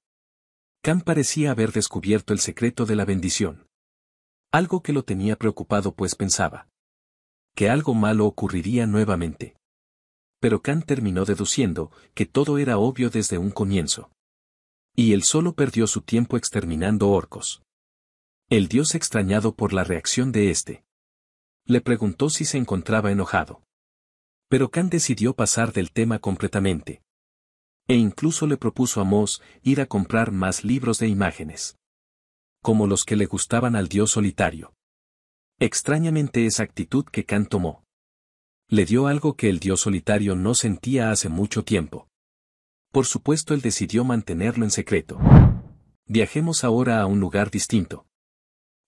Khan parecía haber descubierto el secreto de la bendición. Algo que lo tenía preocupado, pues pensaba que algo malo ocurriría nuevamente. Pero Khan terminó deduciendo que todo era obvio desde un comienzo. Y él solo perdió su tiempo exterminando orcos. El dios, extrañado por la reacción de este, le preguntó si se encontraba enojado. Pero Khan decidió pasar del tema completamente. E incluso le propuso a Moss ir a comprar más libros de imágenes, como los que le gustaban al dios solitario. Extrañamente esa actitud que Khan tomó le dio algo que el dios solitario no sentía hace mucho tiempo. Por supuesto, él decidió mantenerlo en secreto. Viajemos ahora a un lugar distinto.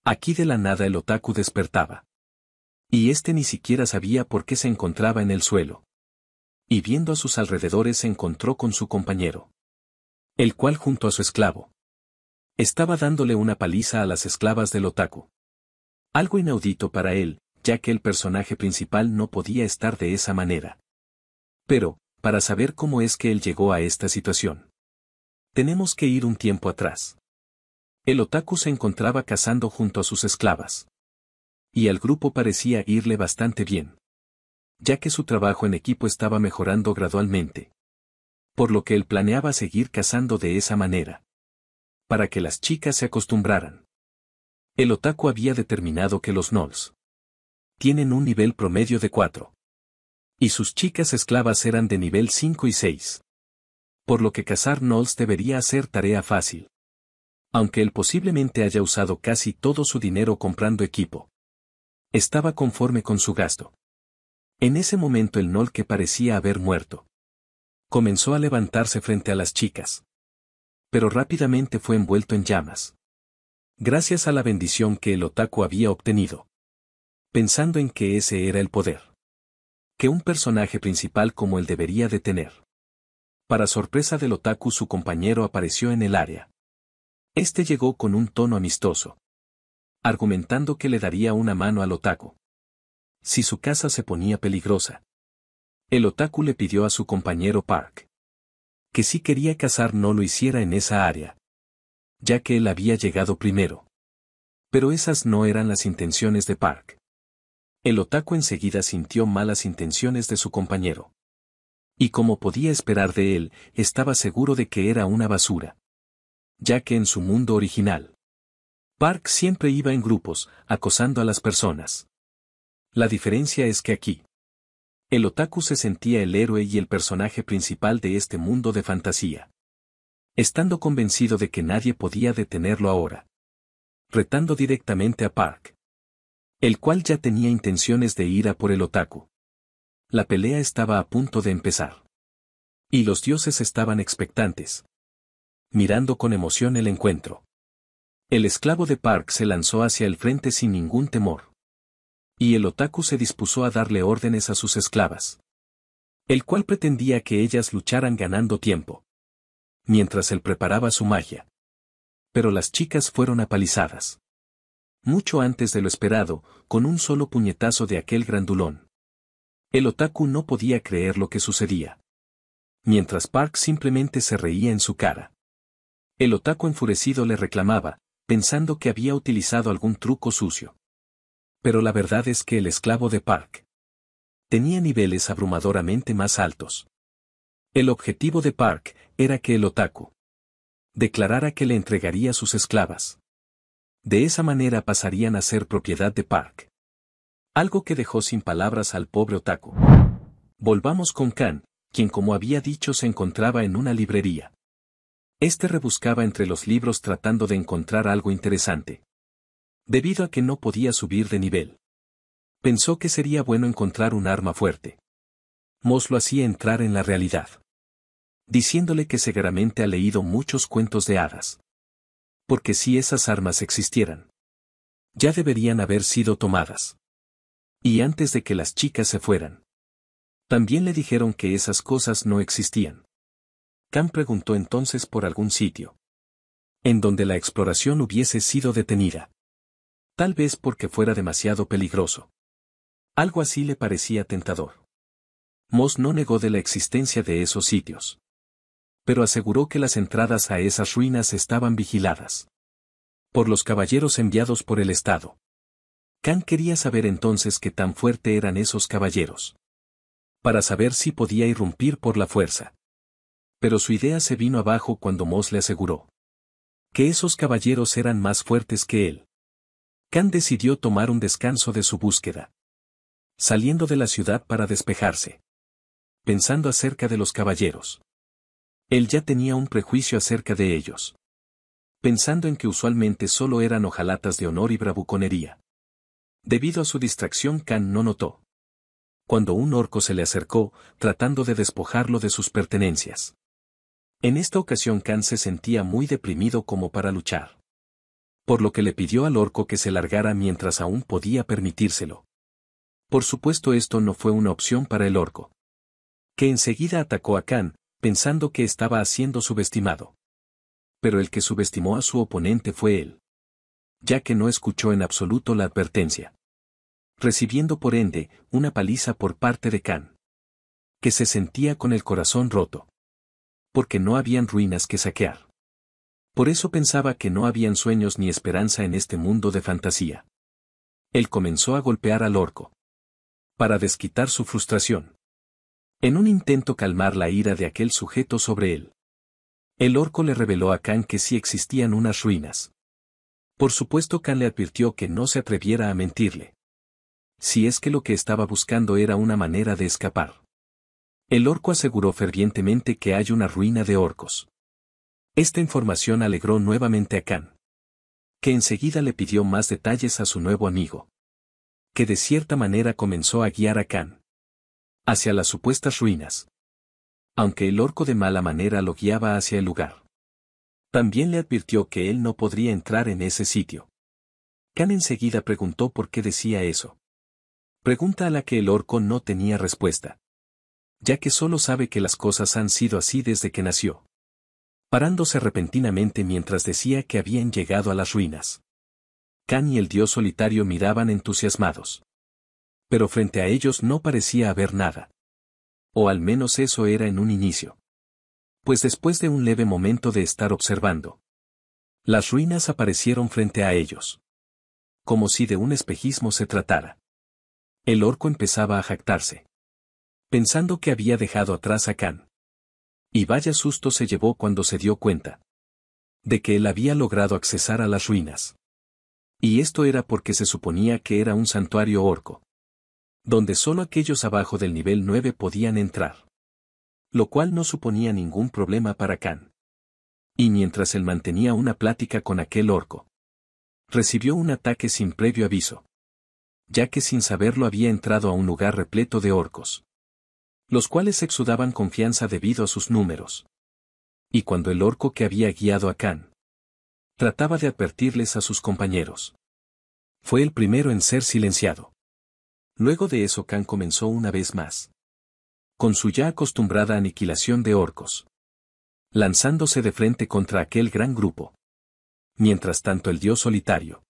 Aquí de la nada el otaku despertaba. Y ni siquiera sabía por qué se encontraba en el suelo. Y viendo a sus alrededores se encontró con su compañero, el cual junto a su esclavo estaba dándole una paliza a las esclavas del otaku. Algo inaudito para él, ya que el personaje principal no podía estar de esa manera. Pero, para saber cómo es que él llegó a esta situación, tenemos que ir un tiempo atrás. El otaku se encontraba cazando junto a sus esclavas. Y al grupo parecía irle bastante bien, ya que su trabajo en equipo estaba mejorando gradualmente. Por lo que él planeaba seguir cazando de esa manera, para que las chicas se acostumbraran. El otaku había determinado que los gnolls tienen un nivel promedio de 4. Y sus chicas esclavas eran de nivel 5 y 6. Por lo que cazar gnolls debería ser tarea fácil. Aunque él posiblemente haya usado casi todo su dinero comprando equipo, estaba conforme con su gasto. En ese momento el gnoll, que parecía haber muerto, comenzó a levantarse frente a las chicas. Pero rápidamente fue envuelto en llamas. Gracias a la bendición que el otaku había obtenido. Pensando en que ese era el poder que un personaje principal como él debería de tener. Para sorpresa del otaku, su compañero apareció en el área. Llegó con un tono amistoso, argumentando que le daría una mano al otaku si su casa se ponía peligrosa. El otaku le pidió a su compañero Park que si quería cazar no lo hiciera en esa área, ya que él había llegado primero. Pero esas no eran las intenciones de Park. El otaku enseguida sintió malas intenciones de su compañero. Y como podía esperar de él, estaba seguro de que era una basura. Ya que en su mundo original, Park siempre iba en grupos, acosando a las personas. La diferencia es que aquí, El otaku se sentía el héroe y el personaje principal de este mundo de fantasía. Estando convencido de que nadie podía detenerlo ahora. Retando directamente a Park. El cual ya tenía intenciones de ir a por el otaku. La pelea estaba a punto de empezar. Y los dioses estaban expectantes. Mirando con emoción el encuentro. El esclavo de Park se lanzó hacia el frente sin ningún temor. Y el otaku se dispuso a darle órdenes a sus esclavas. El cual pretendía que ellas lucharan ganando tiempo. Mientras él preparaba su magia. Pero las chicas fueron apalizadas. Mucho antes de lo esperado, con un solo puñetazo de aquel grandulón. El otaku no podía creer lo que sucedía. Mientras Park simplemente se reía en su cara. El otaku enfurecido le reclamaba, pensando que había utilizado algún truco sucio. Pero la verdad es que el esclavo de Park tenía niveles abrumadoramente más altos. El objetivo de Park era que el otaku declarara que le entregaría sus esclavas. De esa manera pasarían a ser propiedad de Park. Algo que dejó sin palabras al pobre otaku. Volvamos con Kan, quien como había dicho se encontraba en una librería. Este rebuscaba entre los libros tratando de encontrar algo interesante. Debido a que no podía subir de nivel. Pensó que sería bueno encontrar un arma fuerte. Moss lo hacía entrar en la realidad. Diciéndole que seguramente ha leído muchos cuentos de hadas. Porque si esas armas existieran, ya deberían haber sido tomadas. Y antes de que las chicas se fueran. También le dijeron que esas cosas no existían. Kan preguntó entonces por algún sitio. En donde la exploración hubiese sido detenida. Tal vez porque fuera demasiado peligroso. Algo así le parecía tentador. Moss no negó de la existencia de esos sitios. Pero aseguró que las entradas a esas ruinas estaban vigiladas. Por los caballeros enviados por el Estado. Kan quería saber entonces qué tan fuerte eran esos caballeros. Para saber si podía irrumpir por la fuerza. Pero su idea se vino abajo cuando Moss le aseguró. Que esos caballeros eran más fuertes que él. Kan decidió tomar un descanso de su búsqueda. Saliendo de la ciudad para despejarse. Pensando acerca de los caballeros. Él ya tenía un prejuicio acerca de ellos. Pensando en que usualmente solo eran hojalatas de honor y bravuconería. Debido a su distracción Kan no notó. Cuando un orco se le acercó, tratando de despojarlo de sus pertenencias. En esta ocasión Kan se sentía muy deprimido como para luchar. Por lo que le pidió al orco que se largara mientras aún podía permitírselo. Por supuesto esto no fue una opción para el orco. Que enseguida atacó a Kan, pensando que estaba siendo subestimado. Pero el que subestimó a su oponente fue él. Ya que no escuchó en absoluto la advertencia. Recibiendo por ende, una paliza por parte de Kan. Que se sentía con el corazón roto. Porque no habían ruinas que saquear. Por eso pensaba que no habían sueños ni esperanza en este mundo de fantasía. Él comenzó a golpear al orco. Para desquitar su frustración. En un intento calmar la ira de aquel sujeto sobre él. El orco le reveló a Kan que sí existían unas ruinas. Por supuesto Kan le advirtió que no se atreviera a mentirle. Si es que lo que estaba buscando era una manera de escapar. El orco aseguró fervientemente que hay una ruina de orcos. Esta información alegró nuevamente a Kan. Que enseguida le pidió más detalles a su nuevo amigo. Que de cierta manera comenzó a guiar a Kan. Hacia las supuestas ruinas. Aunque el orco de mala manera lo guiaba hacia el lugar. También le advirtió que él no podría entrar en ese sitio. Kan enseguida preguntó por qué decía eso. Pregunta a la que el orco no tenía respuesta. Ya que solo sabe que las cosas han sido así desde que nació. Parándose repentinamente mientras decía que habían llegado a las ruinas. Kan y el dios solitario miraban entusiasmados. Pero frente a ellos no parecía haber nada. O al menos eso era en un inicio. Pues después de un leve momento de estar observando. Las ruinas aparecieron frente a ellos. Como si de un espejismo se tratara. El orco empezaba a jactarse. Pensando que había dejado atrás a Kan. Y vaya susto se llevó cuando se dio cuenta. De que él había logrado accesar a las ruinas. Y esto era porque se suponía que era un santuario orco. donde solo aquellos abajo del nivel 9 podían entrar. Lo cual no suponía ningún problema para Khan. Y mientras él mantenía una plática con aquel orco, recibió un ataque sin previo aviso, ya que sin saberlo había entrado a un lugar repleto de orcos, los cuales exudaban confianza debido a sus números. Y cuando el orco que había guiado a Khan trataba de advertirles a sus compañeros, fue el primero en ser silenciado. Luego de eso Khan comenzó una vez más, con su ya acostumbrada aniquilación de orcos, lanzándose de frente contra aquel gran grupo. Mientras tanto el dios solitario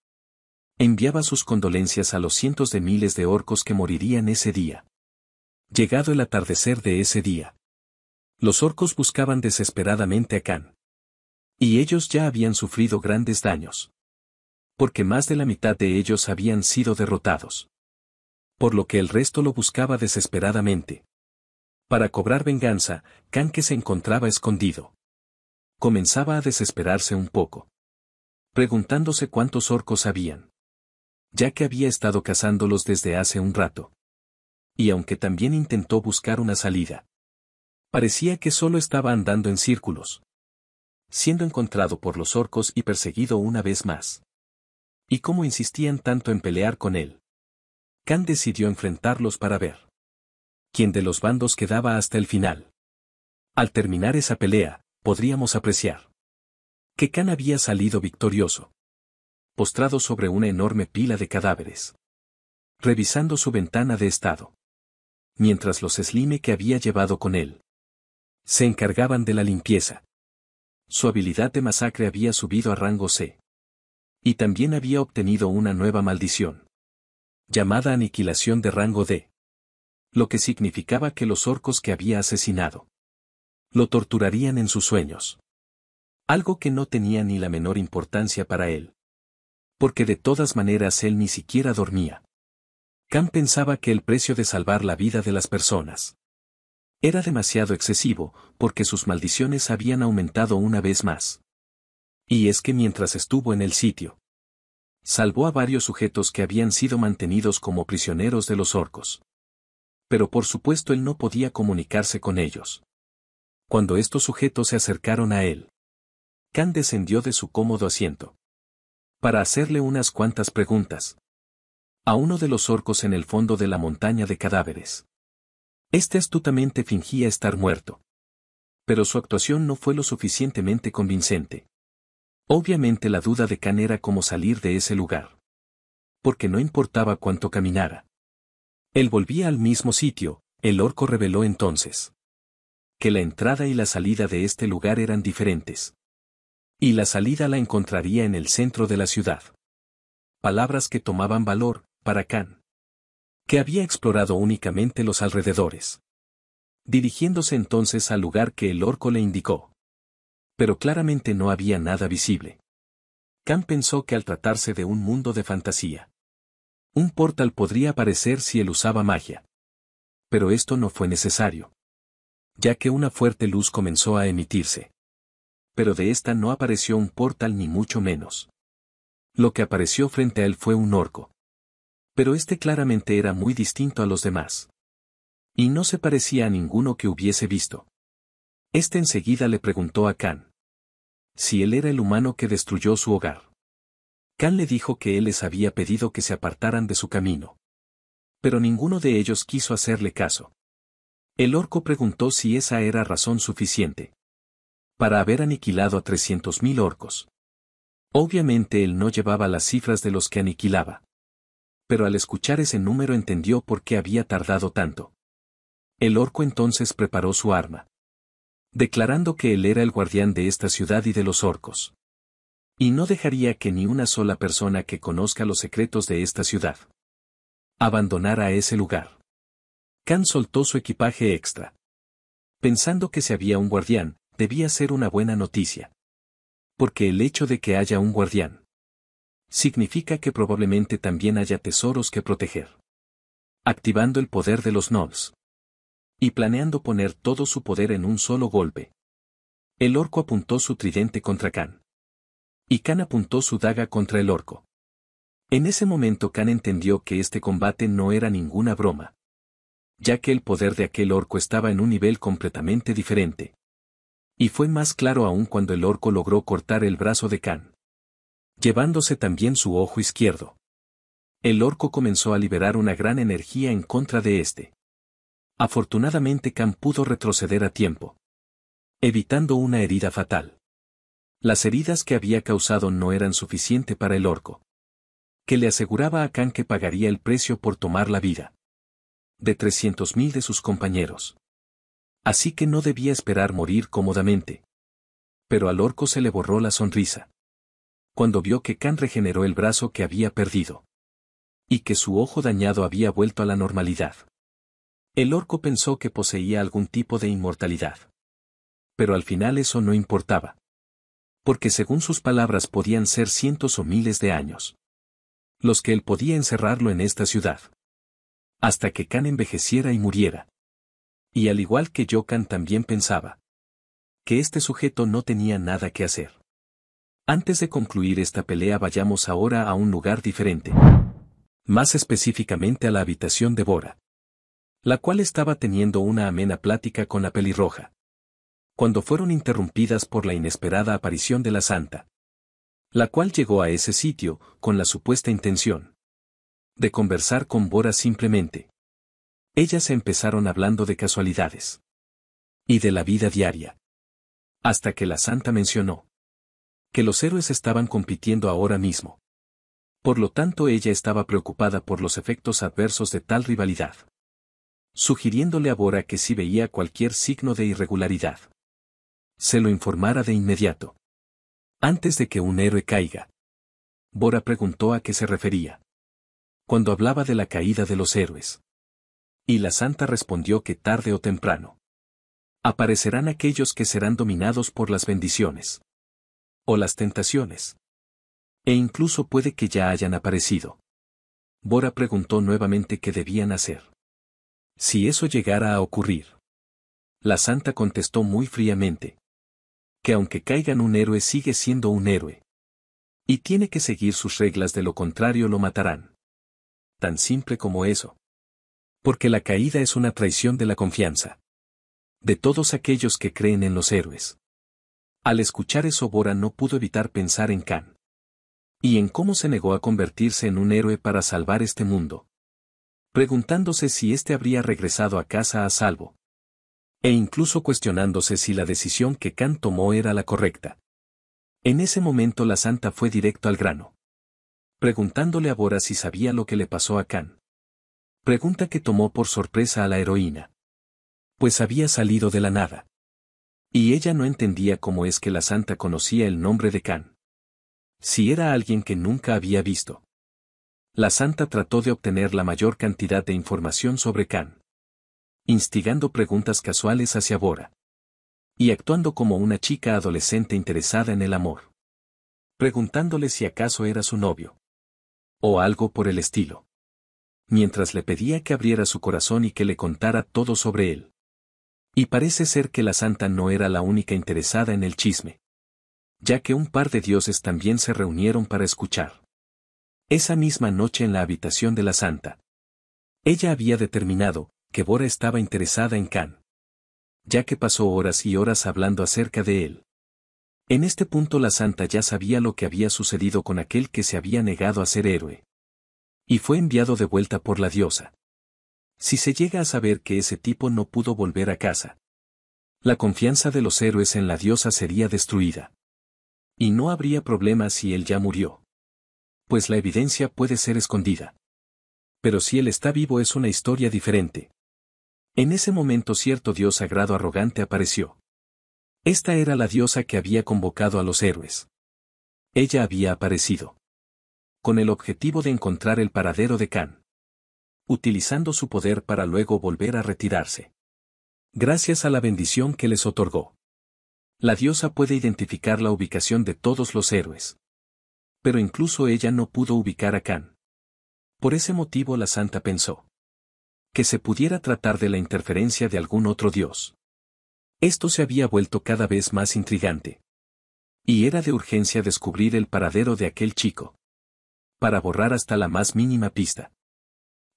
enviaba sus condolencias a los cientos de miles de orcos que morirían ese día. Llegado el atardecer de ese día, los orcos buscaban desesperadamente a Khan. Y ellos ya habían sufrido grandes daños, porque más de la mitad de ellos habían sido derrotados. Por lo que el resto lo buscaba desesperadamente. Para cobrar venganza, Khan, que se encontraba escondido, comenzaba a desesperarse un poco, preguntándose cuántos orcos habían, ya que había estado cazándolos desde hace un rato. Y aunque también intentó buscar una salida, parecía que solo estaba andando en círculos, siendo encontrado por los orcos y perseguido una vez más. Y como insistían tanto en pelear con él, Khan decidió enfrentarlos para ver quién de los bandos quedaba hasta el final. Al terminar esa pelea, podríamos apreciar que Khan había salido victorioso, postrado sobre una enorme pila de cadáveres, revisando su ventana de estado, mientras los Slime que había llevado con él se encargaban de la limpieza. Su habilidad de masacre había subido a rango C. Y también había obtenido una nueva maldición, llamada aniquilación de rango D. Lo que significaba que los orcos que había asesinado lo torturarían en sus sueños. Algo que no tenía ni la menor importancia para él. Porque de todas maneras él ni siquiera dormía. Khan pensaba que el precio de salvar la vida de las personas era demasiado excesivo, porque sus maldiciones habían aumentado una vez más. Y es que mientras estuvo en el sitio, salvó a varios sujetos que habían sido mantenidos como prisioneros de los orcos. Pero por supuesto él no podía comunicarse con ellos. Cuando estos sujetos se acercaron a él, Khan descendió de su cómodo asiento para hacerle unas cuantas preguntas a uno de los orcos en el fondo de la montaña de cadáveres. Este astutamente fingía estar muerto. Pero su actuación no fue lo suficientemente convincente. Obviamente la duda de Khan era cómo salir de ese lugar. Porque no importaba cuánto caminara, él volvía al mismo sitio. El orco reveló entonces que la entrada y la salida de este lugar eran diferentes. Y la salida la encontraría en el centro de la ciudad. Palabras que tomaban valor para Khan, que había explorado únicamente los alrededores. Dirigiéndose entonces al lugar que el orco le indicó. Pero claramente no había nada visible. Khan pensó que al tratarse de un mundo de fantasía, un portal podría aparecer si él usaba magia. Pero esto no fue necesario, ya que una fuerte luz comenzó a emitirse. Pero de esta no apareció un portal ni mucho menos. Lo que apareció frente a él fue un orco. Pero este claramente era muy distinto a los demás. Y no se parecía a ninguno que hubiese visto. Este enseguida le preguntó a Khan si él era el humano que destruyó su hogar. Khan le dijo que él les había pedido que se apartaran de su camino. Pero ninguno de ellos quiso hacerle caso. El orco preguntó si esa era razón suficiente para haber aniquilado a 300.000 orcos. Obviamente él no llevaba las cifras de los que aniquilaba. Pero al escuchar ese número entendió por qué había tardado tanto. El orco entonces preparó su arma, declarando que él era el guardián de esta ciudad y de los orcos. Y no dejaría que ni una sola persona que conozca los secretos de esta ciudad abandonara ese lugar. Khan soltó su equipaje extra, pensando que si había un guardián, debía ser una buena noticia. Porque el hecho de que haya un guardián significa que probablemente también haya tesoros que proteger. Activando el poder de los Gnolls y planeando poner todo su poder en un solo golpe, el orco apuntó su tridente contra Khan. Y Khan apuntó su daga contra el orco. En ese momento Khan entendió que este combate no era ninguna broma, ya que el poder de aquel orco estaba en un nivel completamente diferente. Y fue más claro aún cuando el orco logró cortar el brazo de Khan, llevándose también su ojo izquierdo. El orco comenzó a liberar una gran energía en contra de este. Afortunadamente Khan pudo retroceder a tiempo, evitando una herida fatal. Las heridas que había causado no eran suficiente para el orco, que le aseguraba a Khan que pagaría el precio por tomar la vida de 300.000 de sus compañeros. Así que no debía esperar morir cómodamente. Pero al orco se le borró la sonrisa cuando vio que Khan regeneró el brazo que había perdido y que su ojo dañado había vuelto a la normalidad. El orco pensó que poseía algún tipo de inmortalidad. Pero al final eso no importaba, porque según sus palabras podían ser cientos o miles de años los que él podía encerrarlo en esta ciudad, hasta que Khan envejeciera y muriera. Y al igual que yo, Khan también pensaba que este sujeto no tenía nada que hacer. Antes de concluir esta pelea, vayamos ahora a un lugar diferente, más específicamente a la habitación de Bora, la cual estaba teniendo una amena plática con la pelirroja, cuando fueron interrumpidas por la inesperada aparición de la santa, la cual llegó a ese sitio con la supuesta intención de conversar con Bora simplemente. Ellas empezaron hablando de casualidades y de la vida diaria, hasta que la santa mencionó que los héroes estaban compitiendo ahora mismo. Por lo tanto, ella estaba preocupada por los efectos adversos de tal rivalidad, sugiriéndole a Bora que si veía cualquier signo de irregularidad, se lo informara de inmediato, antes de que un héroe caiga. Bora preguntó a qué se refería cuando hablaba de la caída de los héroes. Y la santa respondió que tarde o temprano aparecerán aquellos que serán dominados por las bendiciones o las tentaciones. E incluso puede que ya hayan aparecido. Bora preguntó nuevamente qué debían hacer si eso llegara a ocurrir. La santa contestó muy fríamente que aunque caigan, un héroe sigue siendo un héroe y tiene que seguir sus reglas, de lo contrario lo matarán. Tan simple como eso. Porque la caída es una traición de la confianza de todos aquellos que creen en los héroes. Al escuchar eso, Bora no pudo evitar pensar en Khan y en cómo se negó a convertirse en un héroe para salvar este mundo, preguntándose si éste habría regresado a casa a salvo, e incluso cuestionándose si la decisión que Khan tomó era la correcta. En ese momento la santa fue directo al grano, preguntándole a Bora si sabía lo que le pasó a Khan. Pregunta que tomó por sorpresa a la heroína, pues había salido de la nada. Y ella no entendía cómo es que la santa conocía el nombre de Khan, si era alguien que nunca había visto. La santa trató de obtener la mayor cantidad de información sobre Khan, instigando preguntas casuales hacia Bora y actuando como una chica adolescente interesada en el amor, preguntándole si acaso era su novio o algo por el estilo, mientras le pedía que abriera su corazón y que le contara todo sobre él. Y parece ser que la santa no era la única interesada en el chisme, ya que un par de dioses también se reunieron para escuchar. Esa misma noche en la habitación de la santa, ella había determinado que Bora estaba interesada en Khan, ya que pasó horas y horas hablando acerca de él. En este punto la santa ya sabía lo que había sucedido con aquel que se había negado a ser héroe, y fue enviado de vuelta por la diosa. Si se llega a saber que ese tipo no pudo volver a casa, la confianza de los héroes en la diosa sería destruida. Y no habría problema si él ya murió, pues la evidencia puede ser escondida. Pero si él está vivo es una historia diferente. En ese momento cierto dios sagrado arrogante apareció. Esta era la diosa que había convocado a los héroes. Ella había aparecido con el objetivo de encontrar el paradero de Khan, utilizando su poder para luego volver a retirarse. Gracias a la bendición que les otorgó, la diosa puede identificar la ubicación de todos los héroes. Pero incluso ella no pudo ubicar a Khan. Por ese motivo la santa pensó que se pudiera tratar de la interferencia de algún otro dios. Esto se había vuelto cada vez más intrigante. Y era de urgencia descubrir el paradero de aquel chico. para borrar hasta la más mínima pista.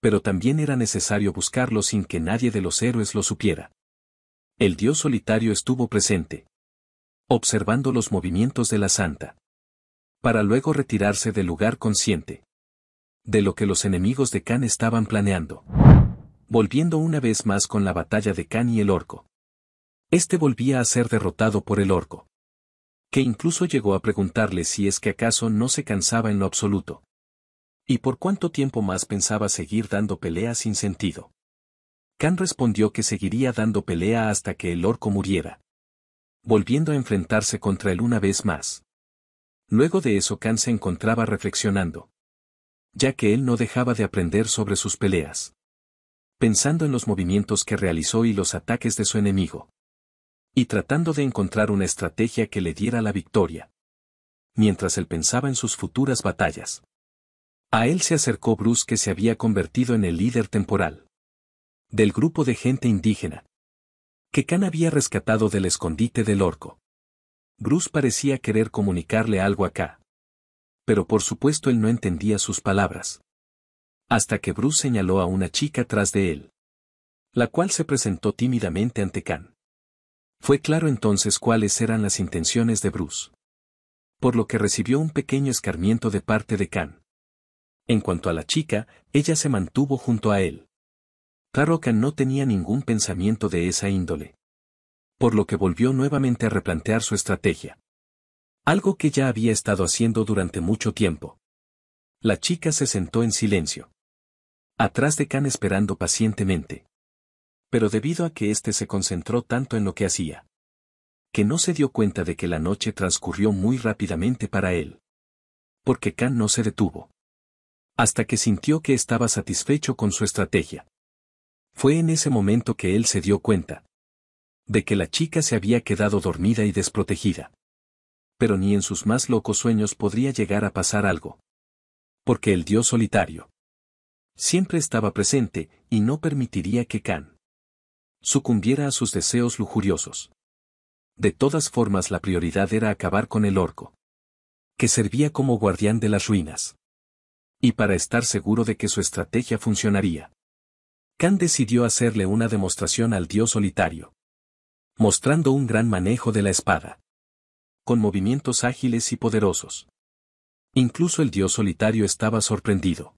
Pero también era necesario buscarlo sin que nadie de los héroes lo supiera. El dios solitario estuvo presente, observando los movimientos de la santa, para luego retirarse del lugar consciente de lo que los enemigos de Khan estaban planeando. Volviendo una vez más con la batalla de Khan y el orco. Este volvía a ser derrotado por el orco, que incluso llegó a preguntarle si es que acaso no se cansaba en lo absoluto. ¿Y por cuánto tiempo más pensaba seguir dando pelea sin sentido? Khan respondió que seguiría dando pelea hasta que el orco muriera, volviendo a enfrentarse contra él una vez más. Luego de eso Khan se encontraba reflexionando, ya que él no dejaba de aprender sobre sus peleas, pensando en los movimientos que realizó y los ataques de su enemigo, y tratando de encontrar una estrategia que le diera la victoria. Mientras él pensaba en sus futuras batallas, a él se acercó Bruce, que se había convertido en el líder temporal del grupo de gente indígena que Khan había rescatado del escondite del orco. Bruce parecía querer comunicarle algo a Khan, pero por supuesto él no entendía sus palabras. Hasta que Bruce señaló a una chica tras de él, la cual se presentó tímidamente ante Khan. Fue claro entonces cuáles eran las intenciones de Bruce, por lo que recibió un pequeño escarmiento de parte de Khan. En cuanto a la chica, ella se mantuvo junto a él. Claro, Khan no tenía ningún pensamiento de esa índole, por lo que volvió nuevamente a replantear su estrategia. Algo que ya había estado haciendo durante mucho tiempo. La chica se sentó en silencio, atrás de Khan, esperando pacientemente. Pero debido a que éste se concentró tanto en lo que hacía, que no se dio cuenta de que la noche transcurrió muy rápidamente para él. Porque Khan no se detuvo, hasta que sintió que estaba satisfecho con su estrategia. Fue en ese momento que él se dio cuenta de que la chica se había quedado dormida y desprotegida. Pero ni en sus más locos sueños podría llegar a pasar algo. Porque el dios solitario siempre estaba presente y no permitiría que Khan sucumbiera a sus deseos lujuriosos. De todas formas, la prioridad era acabar con el orco, que servía como guardián de las ruinas. Y para estar seguro de que su estrategia funcionaría, Khan decidió hacerle una demostración al dios solitario, mostrando un gran manejo de la espada, con movimientos ágiles y poderosos. Incluso el dios solitario estaba sorprendido.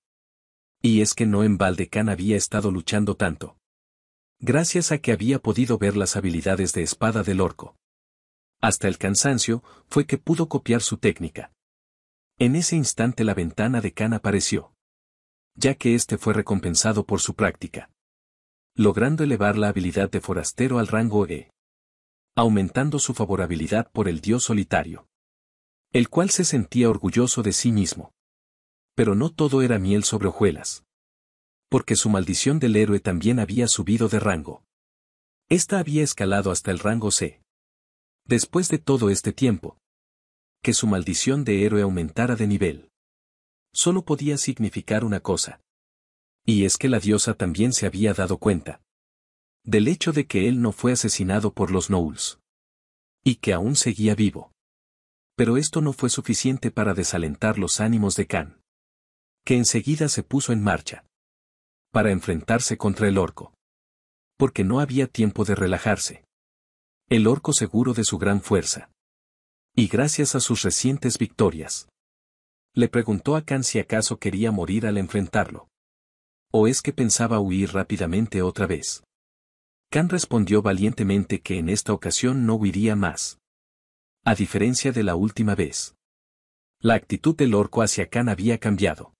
Y es que no en balde Khan había estado luchando tanto, gracias a que había podido ver las habilidades de espada del orco. Hasta el cansancio, fue que pudo copiar su técnica. En ese instante la ventana de Khan apareció, ya que éste fue recompensado por su práctica, logrando elevar la habilidad de forastero al rango E, aumentando su favorabilidad por el dios solitario, el cual se sentía orgulloso de sí mismo. Pero no todo era miel sobre hojuelas, porque su maldición del héroe también había subido de rango. Esta había escalado hasta el rango C. Después de todo este tiempo, que su maldición de héroe aumentara de nivel, solo podía significar una cosa. Y es que la diosa también se había dado cuenta del hecho de que él no fue asesinado por los Gnolls, y que aún seguía vivo. Pero esto no fue suficiente para desalentar los ánimos de Khan, que enseguida se puso en marcha para enfrentarse contra el orco. Porque no había tiempo de relajarse. El orco, seguro de su gran fuerza, y gracias a sus recientes victorias, le preguntó a Khan si acaso quería morir al enfrentarlo, o es que pensaba huir rápidamente otra vez. Khan respondió valientemente que en esta ocasión no huiría más. A diferencia de la última vez, la actitud del orco hacia Khan había cambiado.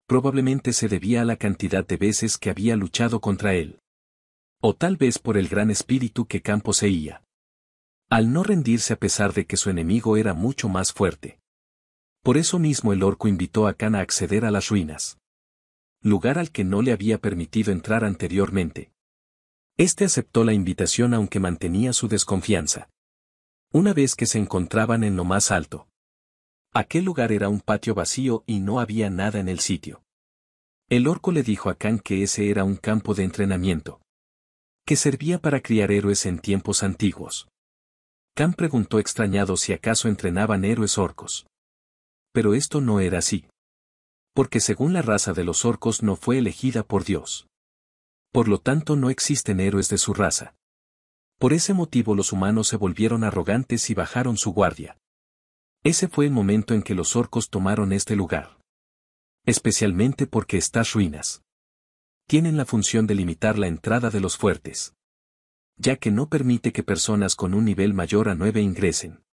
Probablemente se debía a la cantidad de veces que había luchado contra él. O tal vez por el gran espíritu que Khan poseía, al no rendirse a pesar de que su enemigo era mucho más fuerte. Por eso mismo el orco invitó a Khan a acceder a las ruinas, lugar al que no le había permitido entrar anteriormente. Este aceptó la invitación aunque mantenía su desconfianza. Una vez que se encontraban en lo más alto, aquel lugar era un patio vacío y no había nada en el sitio. El orco le dijo a Khan que ese era un campo de entrenamiento, que servía para criar héroes en tiempos antiguos. Khan preguntó extrañado si acaso entrenaban héroes orcos. Pero esto no era así. Porque según la raza de los orcos no fue elegida por Dios. Por lo tanto no existen héroes de su raza. Por ese motivo los humanos se volvieron arrogantes y bajaron su guardia. Ese fue el momento en que los orcos tomaron este lugar. Especialmente porque estas ruinas tienen la función de limitar la entrada de los fuertes, ya que no permite que personas con un nivel mayor a 9 ingresen.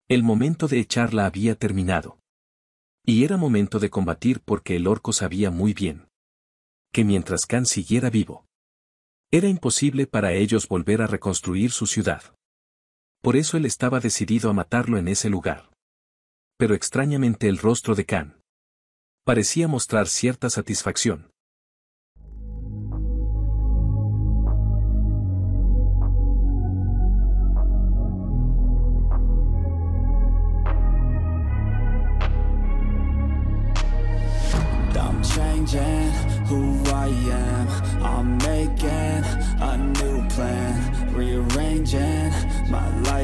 El momento de echarla había terminado. Y era momento de combatir porque el orco sabía muy bien que mientras Khan siguiera vivo, era imposible para ellos volver a reconstruir su ciudad. Por eso él estaba decidido a matarlo en ese lugar. Pero extrañamente el rostro de Khan parecía mostrar cierta satisfacción. I'm changing who I am. I'm making a new plan, rearranging my life.